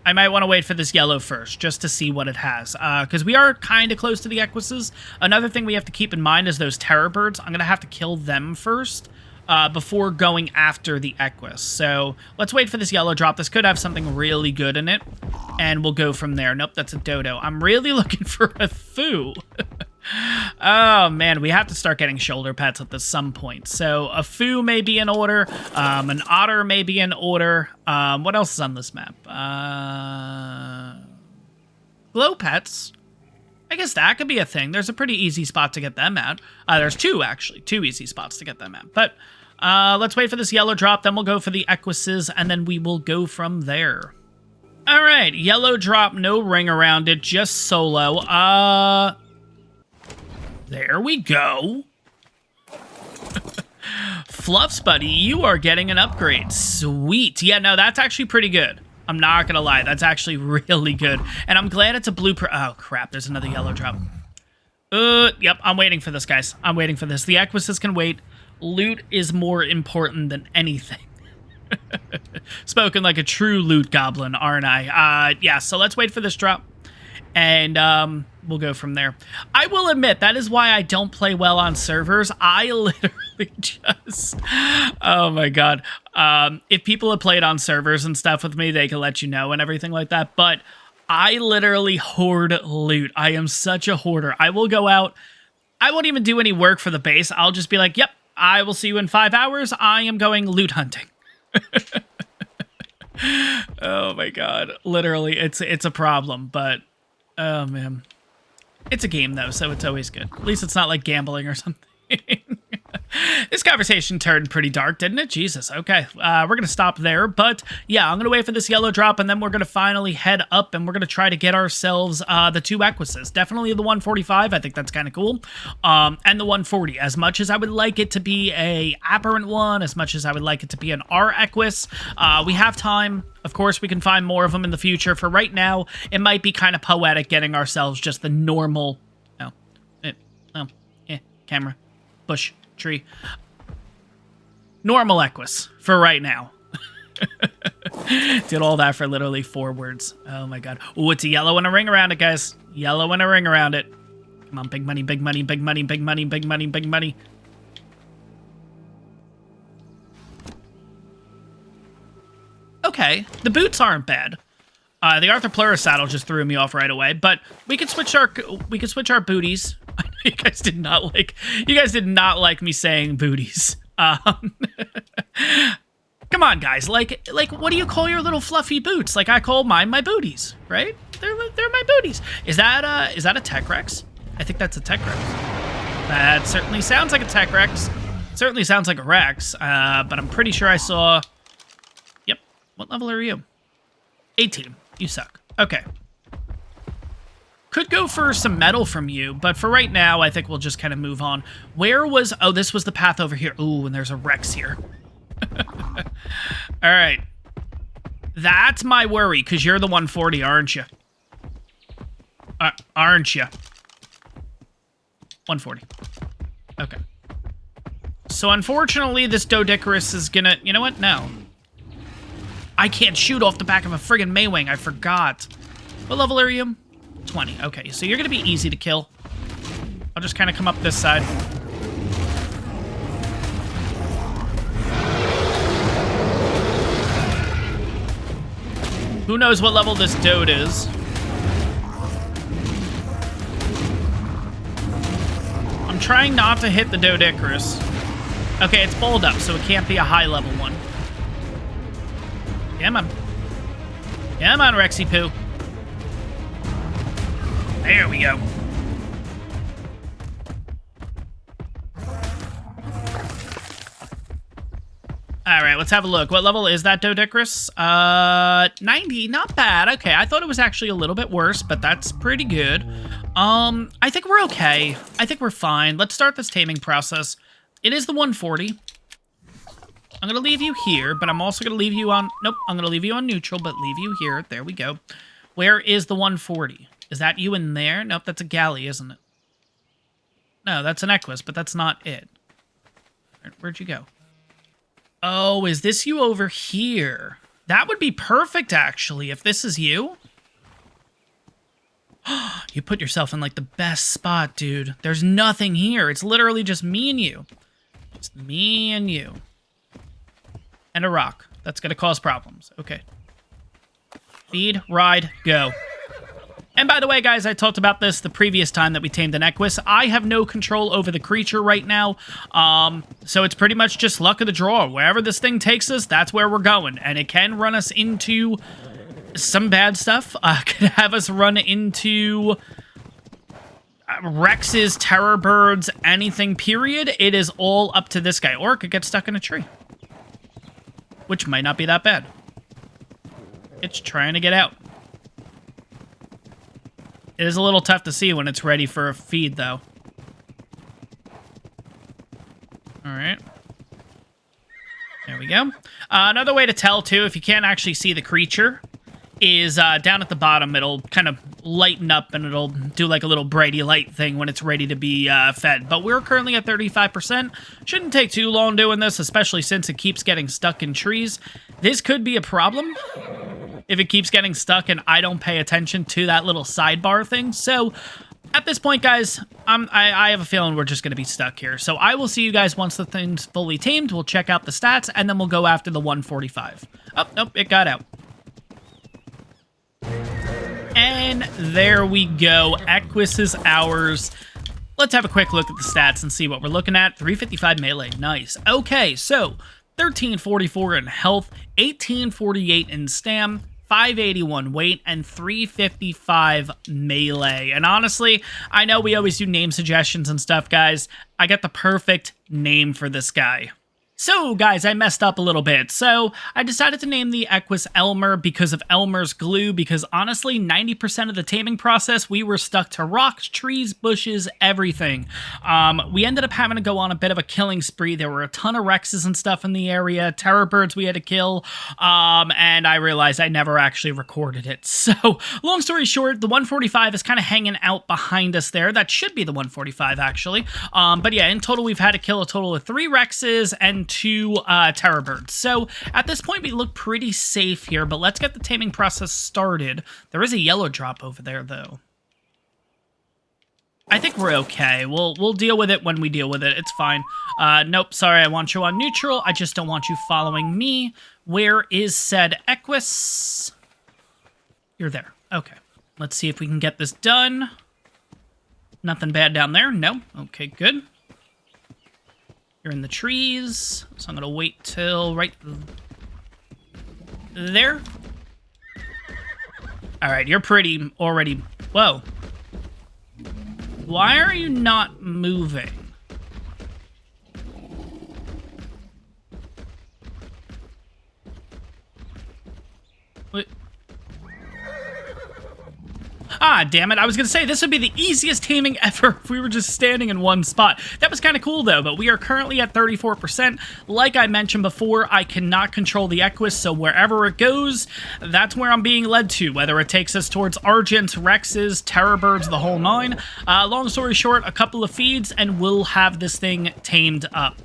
I might want to wait for this yellow first, just to see what it has. Because we are kind of close to the Equises. Another thing we have to keep in mind is those terror birds. I'm going to have to kill them first before going after the Equus. So let's wait for this yellow drop. This could have something really good in it, and we'll go from there. Nope, that's a dodo. I'm really looking for a foo. Oh, man, we have to start getting shoulder pets at some point. So a foo may be in order. An otter may be in order. What else is on this map? Glow pets. I guess that could be a thing. There's a pretty easy spot to get them at. There's two, actually. Two easy spots to get them at. But let's wait for this yellow drop. Then we'll go for the Equises, and then we will go from there. All right, yellow drop, no ring around it, just solo. There we go. Fluffs, buddy, you are getting an upgrade. Sweet. Yeah, no, that's actually pretty good. I'm not gonna lie, that's actually really good. And I'm glad it's a blue oh, crap, there's another yellow drop. Yep, I'm waiting for this, guys. I'm waiting for this. The Equises can wait. Loot is more important than anything. Spoken like a true loot goblin, aren't I? Yeah, so let's wait for this drop. And we'll go from there. I will admit, that is why I don't play well on servers. I literally just... Oh, my God. If people have played on servers and stuff with me, they can let you know and everything like that. But I literally hoard loot. I am such a hoarder. I will go out. I won't even do any work for the base. I'll just be like, yep, I will see you in 5 hours. I am going loot hunting. Oh, my God. Literally, it's a problem, but... Oh, man. It's a game, though, so it's always good. At least it's not like gambling or something. This conversation turned pretty dark, didn't it? Jesus, okay. We're going to stop there, but yeah, I'm going to wait for this yellow drop, and then we're going to finally head up, and we're going to try to get ourselves the two Equises. Definitely the 145, I think that's kind of cool, and the 140. As much as I would like it to be a aberrant one, as much as I would like it to be an ARK Equus, we have time. Of course, we can find more of them in the future. For right now, it might be kind of poetic getting ourselves just the normal... camera, bush, tree. Normal Equus for right now. Did all that for literally 4 words. Oh, my God. Ooh, it's a yellow and a ring around it, guys. Yellow and a ring around it. Come on, big money, big money, big money, big money, big money, big money. Okay, the boots aren't bad. The Arthur Pleuris saddle just threw me off right away, but we could switch our booties. I know you guys did not like me saying booties. Come on, guys. Like, what do you call your little fluffy boots? Like, I call mine my booties, right? They're my booties. Is that a Tech Rex? I think that's a Tech Rex. That certainly sounds like a Tech Rex. Certainly sounds like a Rex. But I'm pretty sure I saw. Yep. What level are you? 18. You suck. Okay. Could go for some metal from you, but for right now, I think we'll just kind of move on. Where was... Oh, this was the path over here. Ooh, and there's a Rex here. All right. That's my worry, because you're the 140, aren't you? Aren't you? 140. Okay. So, unfortunately, this Doedicurus is gonna... You know what? No. I can't shoot off the back of a friggin' Maywing. I forgot. What level are you? 20. Okay, so you're going to be easy to kill. I'll just kind of come up this side. Who knows what level this Doed is? I'm trying not to hit the Doedicurus. Okay, it's balled up, so it can't be a high level one. Come on. Come on, Rexy Poo. There we go. All right, let's have a look. What level is that Doedicurus? 90, not bad. Okay, I thought it was actually a little bit worse, but that's pretty good. I think we're okay. I think we're fine. Let's start this taming process. It is the 140. I'm going to leave you here, but I'm also going to leave you on... Nope, I'm going to leave you on neutral, but leave you here. There we go. Where is the 140? Is that you in there? Nope, that's a galley, isn't it? No, that's an Equus, but that's not it. Where'd you go? Oh, is this you over here? That would be perfect, actually, if this is you. You put yourself in, like, the best spot, dude. There's nothing here. It's literally just me and you. Just me and you. And a rock. That's gonna cause problems. Okay. Feed, ride, go. And by the way, guys, I talked about this the previous time that we tamed an Equus. I have no control over the creature right now, so it's pretty much just luck of the draw. Wherever this thing takes us, that's where we're going. And it can run us into some bad stuff. Could have us run into Rexes, terror birds, anything, period. It is all up to this guy. Or it could get stuck in a tree, which might not be that bad. It's trying to get out. It is a little tough to see when it's ready for a feed, though. Alright. There we go. Another way to tell, too, if you can't actually see the creature, is down at the bottom. It'll kind of lighten up, and it'll do like a little brighty light thing when it's ready to be fed. But we're currently at 35%. Shouldn't take too long doing this, especially since it keeps getting stuck in trees. This could be a problem if it keeps getting stuck and I don't pay attention to that little sidebar thing. So at this point, guys, I have a feeling we're just going to be stuck here. So I will see you guys once the thing's fully tamed. We'll check out the stats, and then we'll go after the 145. Oh, nope, it got out. And there we go. Equus is ours. Let's have a quick look at the stats and see what we're looking at. 355 melee. Nice. Okay, so 1344 in health, 1848 in stam, 581 weight, and 355 melee. And honestly, I know we always do name suggestions and stuff, guys. I got the perfect name for this guy. So, guys, I messed up a little bit. So, I decided to name the Equus Elmer because of Elmer's glue, because honestly, 90% of the taming process, we were stuck to rocks, trees, bushes, everything. We ended up having to go on a bit of a killing spree. There were a ton of Rexes and stuff in the area, terror birds we had to kill, and I realized I never actually recorded it. So, long story short, the 145 is kind of hanging out behind us there. That should be the 145, actually. But yeah, in total, we've had to kill a total of 3 Rexes and 2 terror birds. So at this point, we look pretty safe here, but let's get the taming process started. There is a yellow drop over there, though. I think we're okay. We'll deal with it when we deal with it. It's fine. Nope, sorry, I want you on neutral. I just don't want you following me. Where is said Equus? You're there. Okay. Let's see if we can get this done. Nothing bad down there. No. Okay, good. You're in the trees, so I'm gonna wait till right there. All right, you're pretty already. Whoa. Why are you not moving? Wait. Ah, damn it. I was going to say, this would be the easiest taming ever if we were just standing in one spot. That was kind of cool, though, but we are currently at 34%. Like I mentioned before, I cannot control the Equus, so wherever it goes, that's where I'm being led to, whether it takes us towards Argents, Rexes, terror birds, the whole 9. Long story short, a couple of feeds, and we'll have this thing tamed up.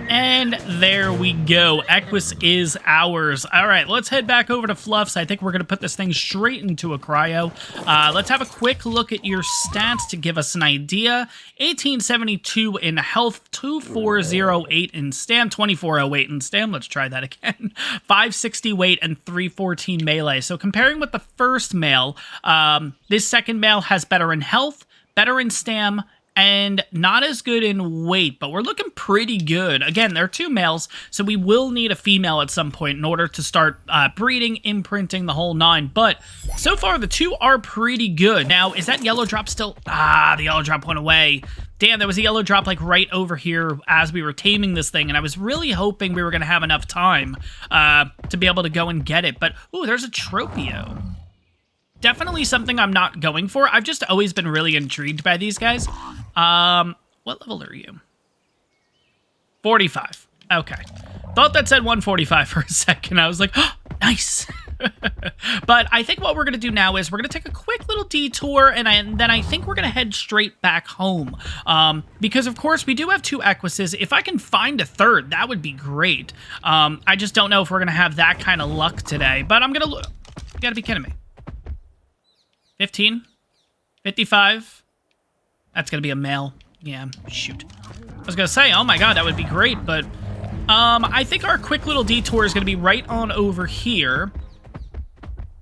And there we go. Equus is ours. All right, let's head back over to Fluffs. I think we're going to put this thing straight into a cryo. Let's have a quick look at your stats to give us an idea. 1872 in health, 2408 in stam, 2408 in stam. Let's try that again. 560 weight and 314 melee. So comparing with the first male, this second male has better in health, better in stam, and not as good in weight, but we're looking pretty good. Again, there are 2 males, so we will need a female at some point in order to start breeding, imprinting, the whole 9. But so far, the 2 are pretty good. Now, is that yellow drop still? Ah, the yellow drop went away. Damn, there was a yellow drop like right over here as we were taming this thing, and I was really hoping we were going to have enough time to be able to go and get it. But, ooh, there's a Tropio. Definitely something I'm not going for. I've just always been really intrigued by these guys. What level are you? 45. Okay. Thought that said 145 for a second. I was like, oh, nice. But I think what we're going to do now is we're going to take a quick little detour, and then I think we're going to head straight back home. Because, of course, we do have 2 Equises. If I can find a third, that would be great. I just don't know if we're going to have that kind of luck today. But I'm going to look. You got to be kidding me. 15? 55? That's going to be a male. Yeah, shoot. I was going to say, oh my god, that would be great, but I think our quick little detour is going to be right on over here.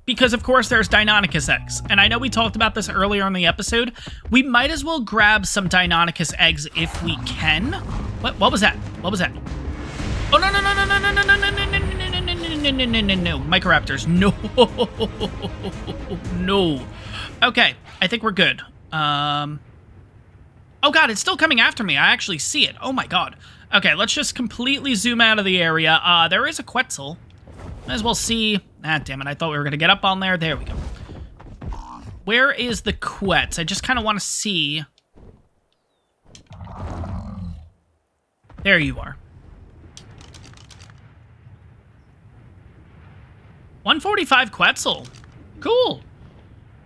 Because, of course, there's Deinonychus eggs. And I know we talked about this earlier in the episode. We might as well grab some Deinonychus eggs if we can. What was that? What was that? Oh, no, no, no, no, no, no, no, no, no, no, no, no, no, no, no, no, no. Microraptors. No. No. Okay, I think we're good. Oh god, it's still coming after me. I actually see it. Oh my god. Okay, let's just completely zoom out of the area. There is a Quetzal. Might as well see... Ah, damn it. I thought we were going to get up on there. There we go. Where is the Quetz? I just kind of want to see... There you are. 145 Quetzal. Cool.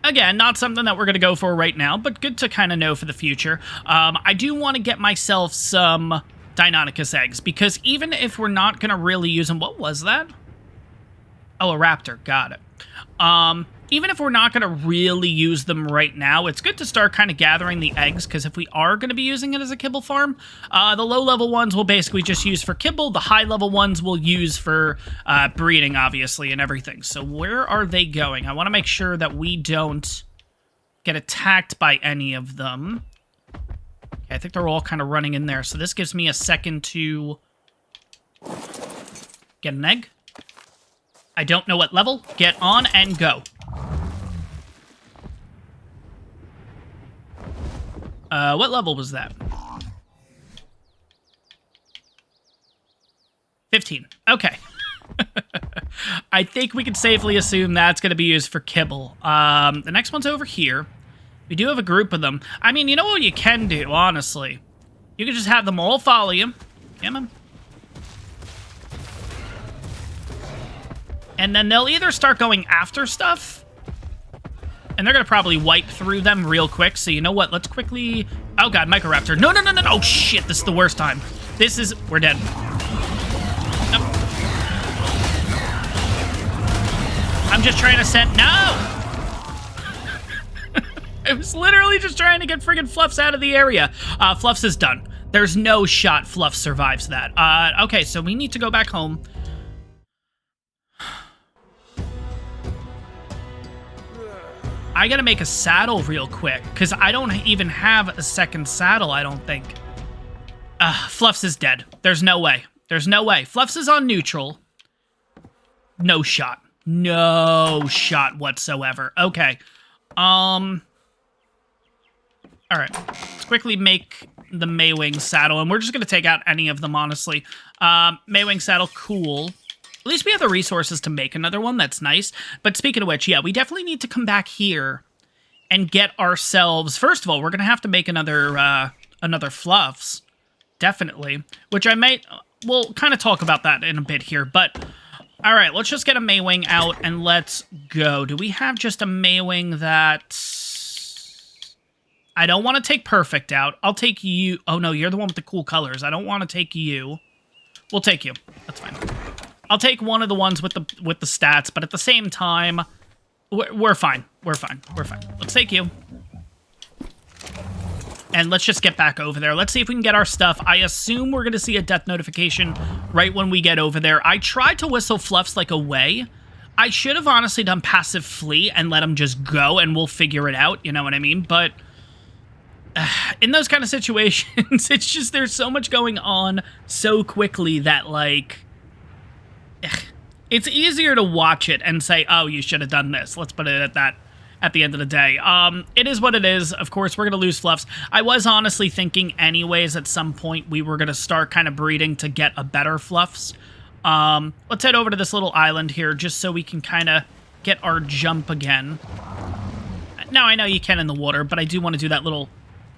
Again, not something that we're going to go for right now, but good to kind of know for the future. I do want to get myself some Deinonychus eggs, because even if we're not going to really use them... What was that? Oh, a raptor. Got it. Even if we're not going to really use them right now, it's good to start kind of gathering the eggs, because if we are going to be using it as a kibble farm, the low-level ones we'll basically just use for kibble. The high-level ones we'll use for breeding, obviously, and everything. So where are they going? I want to make sure that we don't get attacked by any of them. Okay, I think they're all kind of running in there, so this gives me a second to get an egg. I don't know what level. Get on and go. What level was that? 15. Okay. I think we can safely assume that's going to be used for kibble. The next one's over here. We do have a group of them. I mean, you know what you can do, honestly? You can just have them all follow you. Come on. And then they'll either start going after stuff, and they're going to probably wipe through them real quick. So you know what? Let's quickly... Oh, God, Microraptor. No, no, no, no, no. Oh, shit. This is the worst time. This is... We're dead. Nope. I'm just trying to send... No! I was literally just trying to get friggin' Fluffs out of the area. Fluffs is done. There's no shot Fluff survives that. Okay, so we need to go back home. I gotta make a saddle real quick, because I don't even have a second saddle, I don't think. Fluffs is dead. There's no way. There's no way. Fluffs is on neutral. No shot. No shot whatsoever. Okay. Alright. Let's quickly make the Maywing saddle, and we're just gonna take out any of them, honestly. Maywing saddle, cool. At least we have the resources to make another one. That's nice. But speaking of which, yeah, we definitely need to come back here and get ourselves... First of all, we're going to have to make another Fluffs. Definitely. Which I might... We'll kind of talk about that in a bit here. But, all right, let's just get a Maywing out and let's go. Do we have just a Maywing that... I don't want to take Perfect out. I'll take you... Oh, no, you're the one with the cool colors. I don't want to take you. We'll take you. That's fine. I'll take one of the ones with the stats, but at the same time, we're fine. We're fine. We're fine. Let's take you. And let's just get back over there. Let's see if we can get our stuff. I assume we're going to see a death notification right when we get over there. I tried to whistle Fluffs like away. I should have honestly done passive flee and let him just go, and we'll figure it out. You know what I mean? But in those kind of situations, it's just there's so much going on so quickly that, like... It's easier to watch it and say, oh, you should have done this. Let's put it at that at the end of the day. It is what it is. Of course, we're going to lose Fluffs. I was honestly thinking anyways at some point we were going to start kind of breeding to get a better Fluffs. Let's head over to this little island here just so we can kind of get our jump again. Now, I know you can in the water, but I do want to do that little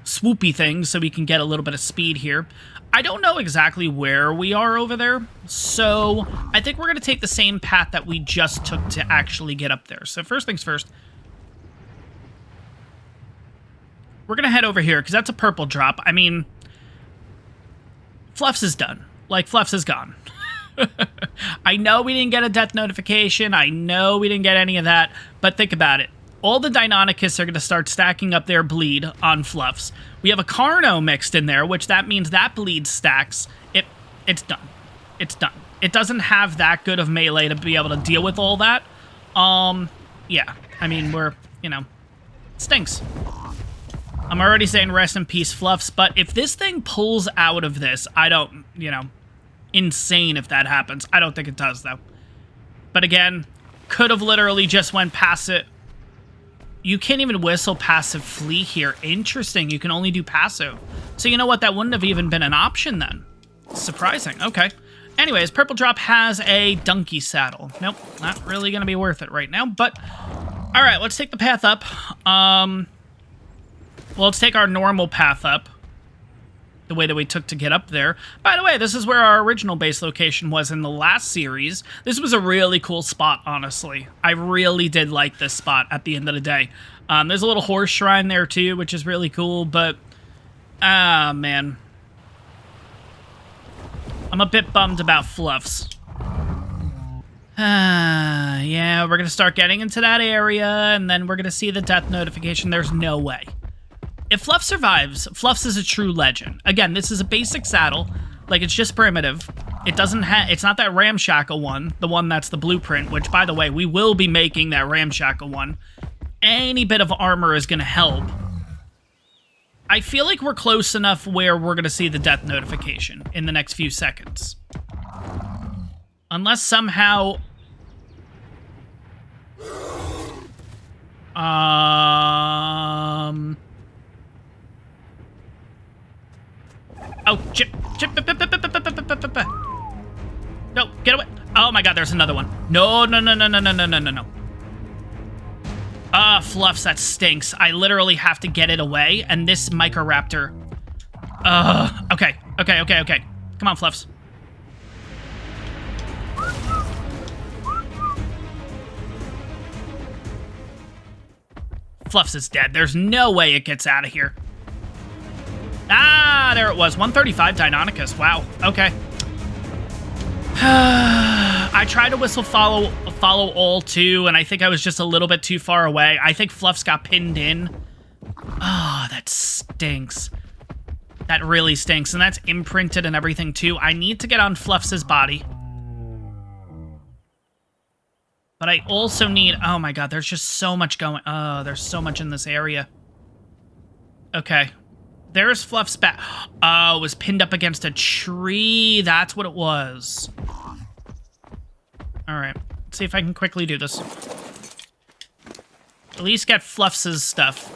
swoopy things so we can get a little bit of speed here. I don't know exactly where we are over there, so I think we're going to take the same path that we just took to actually get up there. So first things first, we're going to head over here because that's a purple drop. I mean, Fluffs is done. Like, Fluffs is gone. I know we didn't get a death notification. I know we didn't get any of that, but think about it. All the Deinonychus are going to start stacking up their bleed on Fluffs. We have a Carno mixed in there, which that means that bleed stacks. It's done. It's done. It doesn't have that good of melee to be able to deal with all that. Yeah. I mean, we're, you know, it stinks. I'm already saying rest in peace, Fluffs, but if this thing pulls out of this, I don't, you know, insane if that happens. I don't think it does, though. But again, could have literally just went past it. You can't even whistle passive flee here. Interesting. You can only do passive. So you know what? That wouldn't have even been an option then. Surprising. Okay. Anyways, Purple Drop has a donkey saddle. Nope. Not really going to be worth it right now. But, all right. Let's take the path up. Well, let's take our normal path up. The way that we took to get up there. By the way, this is where our original base location was in the last series. This was a really cool spot, honestly. I really did like this spot at the end of the day. There's a little horse shrine there too, which is really cool, but... man. I'm a bit bummed about Fluffs. Yeah, we're gonna start getting into that area, and then we're gonna see the death notification. There's no way. If Fluff survives, Fluffs is a true legend. Again, this is a basic saddle. Like, it's just primitive. It doesn't have... It's not that ramshackle one. The one that's the blueprint, which, by the way, we will be making that ramshackle one. Any bit of armor is going to help. I feel like we're close enough where we're going to see the death notification in the next few seconds. Unless somehow... Oh, chip. No, get away. Oh my god, there's another one. No. Fluffs, that stinks. I literally have to get it away, and this Microraptor... Okay. Come on, Fluffs. Fluffs is dead. There's no way it gets out of here. Ah, there it was. 135 Deinonychus. Wow. Okay. I tried to whistle follow all too, and I think I was just a little bit too far away. I think Fluffs got pinned in. Oh, that stinks. That really stinks, and that's imprinted and everything too. I need to get on Fluffs' body. But I also need... Oh my god, there's just so much going... Oh, there's so much in this area. Okay. There's Fluff's back. Oh, it was pinned up against a tree. That's what it was. All right. Let's see if I can quickly do this. At least get Fluffs' stuff.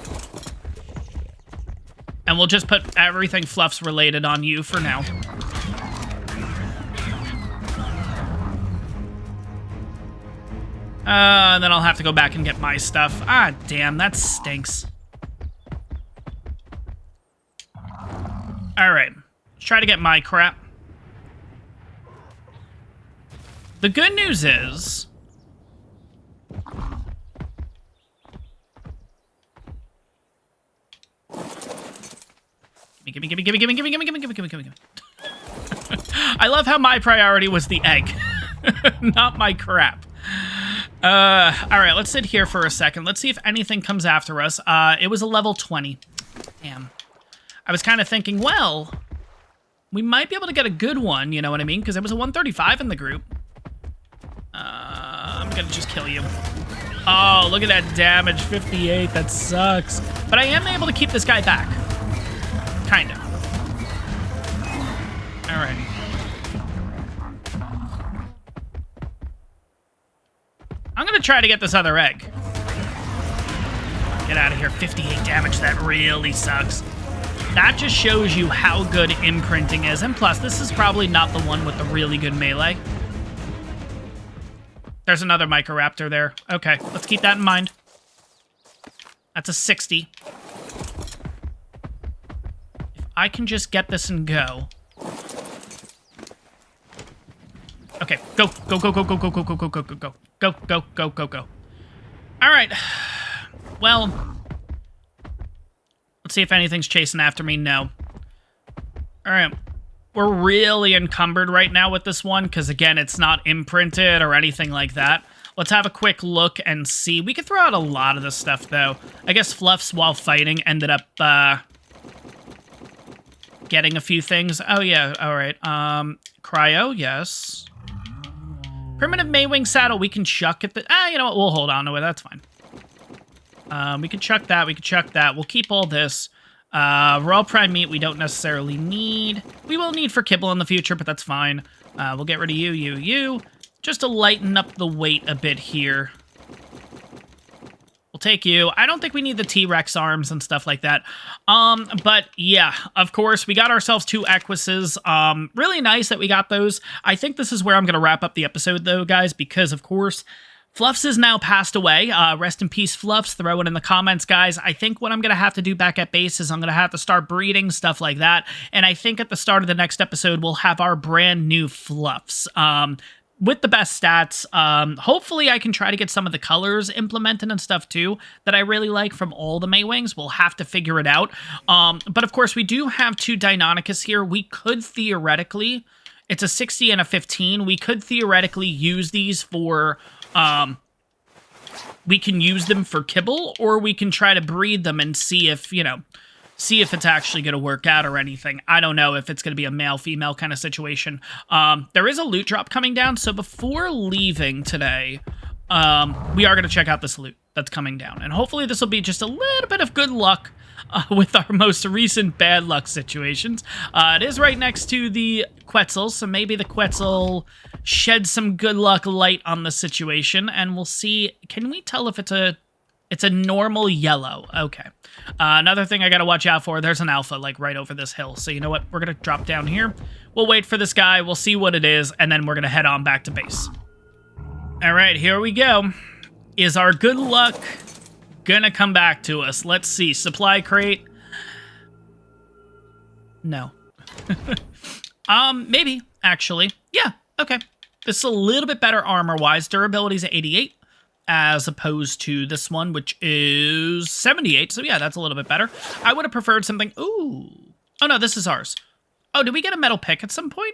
And we'll just put everything Fluffs related on you for now. And then I'll have to go back and get my stuff. Ah, damn. That stinks. Alright, let's try to get my crap. The good news is... Gimme. I love how my priority was the egg, not my crap. Alright, let's sit here for a second. Let's see if anything comes after us. It was a level 20. Damn. I was kind of thinking, well, we might be able to get a good one, you know what I mean? Because there was a 135 in the group. I'm going to just kill you. Oh, look at that damage, 58. That sucks. But I am able to keep this guy back. Kind of. Alrighty. I'm going to try to get this other egg. Get out of here. 58 damage. That really sucks. That just shows you how good imprinting is. And plus, this is probably not the one with the really good melee. There's another Microraptor there. Okay, let's keep that in mind. That's a 60. I can just get this and go. Okay, go, go, go, go, go, go, go, go, go, go, go, go, go, go, go, go, go. All right. Well, let's see if anything's chasing after me. No. All right. We're really encumbered right now with this one because, again, it's not imprinted or anything like that. Let's have a quick look and see. We could throw out a lot of this stuff, though. I guess Fluffs, while fighting, ended up getting a few things. Oh, yeah. All right. Cryo, yes. Primitive Maywing Saddle, we can chuck at the... you know what? We'll hold on to it. That's fine. We can chuck that. We can chuck that. We'll keep all this. Raw prime meat we don't necessarily need. We will need for Kibble in the future, but that's fine. We'll get rid of you. Just to lighten up the weight a bit here. We'll take you. I don't think we need the T-Rex arms and stuff like that. But yeah, of course, we got ourselves 2 Equises. Really nice that we got those. I think this is where I'm going to wrap up the episode, though, guys, because, of course, Fluffs is now passed away. Rest in peace, Fluffs. Throw it in the comments, guys. I think what I'm going to have to do back at base is I'm going to have to start breeding, stuff like that. And I think at the start of the next episode, we'll have our brand new Fluffs. With the best stats. Hopefully I can try to get some of the colors implemented and stuff too that I really like from all the Maywings. We'll have to figure it out. But of course we do have 2 Deinonychus here. We could theoretically, it's a 60 and a 15. We could theoretically use these for, we can use them for Kibble, or we can try to breed them and see if, you know, see if it's actually going to work out or anything. I don't know if it's going to be a male-female kind of situation. There is a loot drop coming down, so before leaving today, we are going to check out this loot that's coming down. And hopefully this will be just a little bit of good luck with our most recent bad luck situations. It is right next to the Quetzal, so maybe the Quetzal sheds some good luck light on the situation, and we'll see. Can we tell if it's a... It's a normal yellow. Okay. Another thing I gotta watch out for, there's an alpha, like, right over this hill. So you know what? We're gonna drop down here. We'll wait for this guy. We'll see what it is, and then we're gonna head on back to base. All right, here we go. Is our good luck gonna come back to us? Let's see. Supply crate. No. Maybe, actually. Yeah, okay. This is a little bit better armor-wise. Durability's at 88. As opposed to this one, which is 78. So yeah, that's a little bit better. I would have preferred something... Ooh. Oh, no, this is ours. Oh, did we get a metal pick at some point?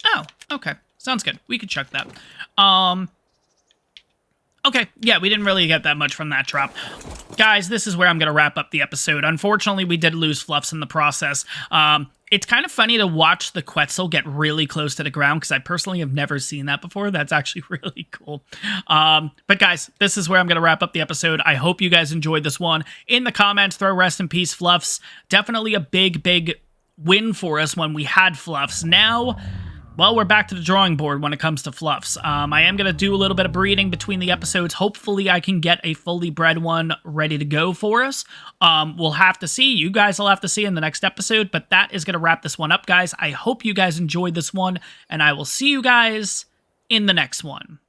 Oh, okay. Sounds good. We could check that. Okay, yeah, we didn't really get that much from that drop. Guys, this is where I'm going to wrap up the episode. Unfortunately, we did lose Fluffs in the process. It's kind of funny to watch the Quetzal get really close to the ground, because I personally have never seen that before. That's actually really cool. But guys, this is where I'm going to wrap up the episode. I hope you guys enjoyed this one. In the comments, throw rest in peace, Fluffs. Definitely a big win for us when we had Fluffs. Now... well, we're back to the drawing board when it comes to Fluffs. I am going to do a little bit of breeding between the episodes. Hopefully, I can get a fully bred one ready to go for us. We'll have to see. You guys will have to see in the next episode, but that is going to wrap this one up, guys. I hope you guys enjoyed this one, and I will see you guys in the next one.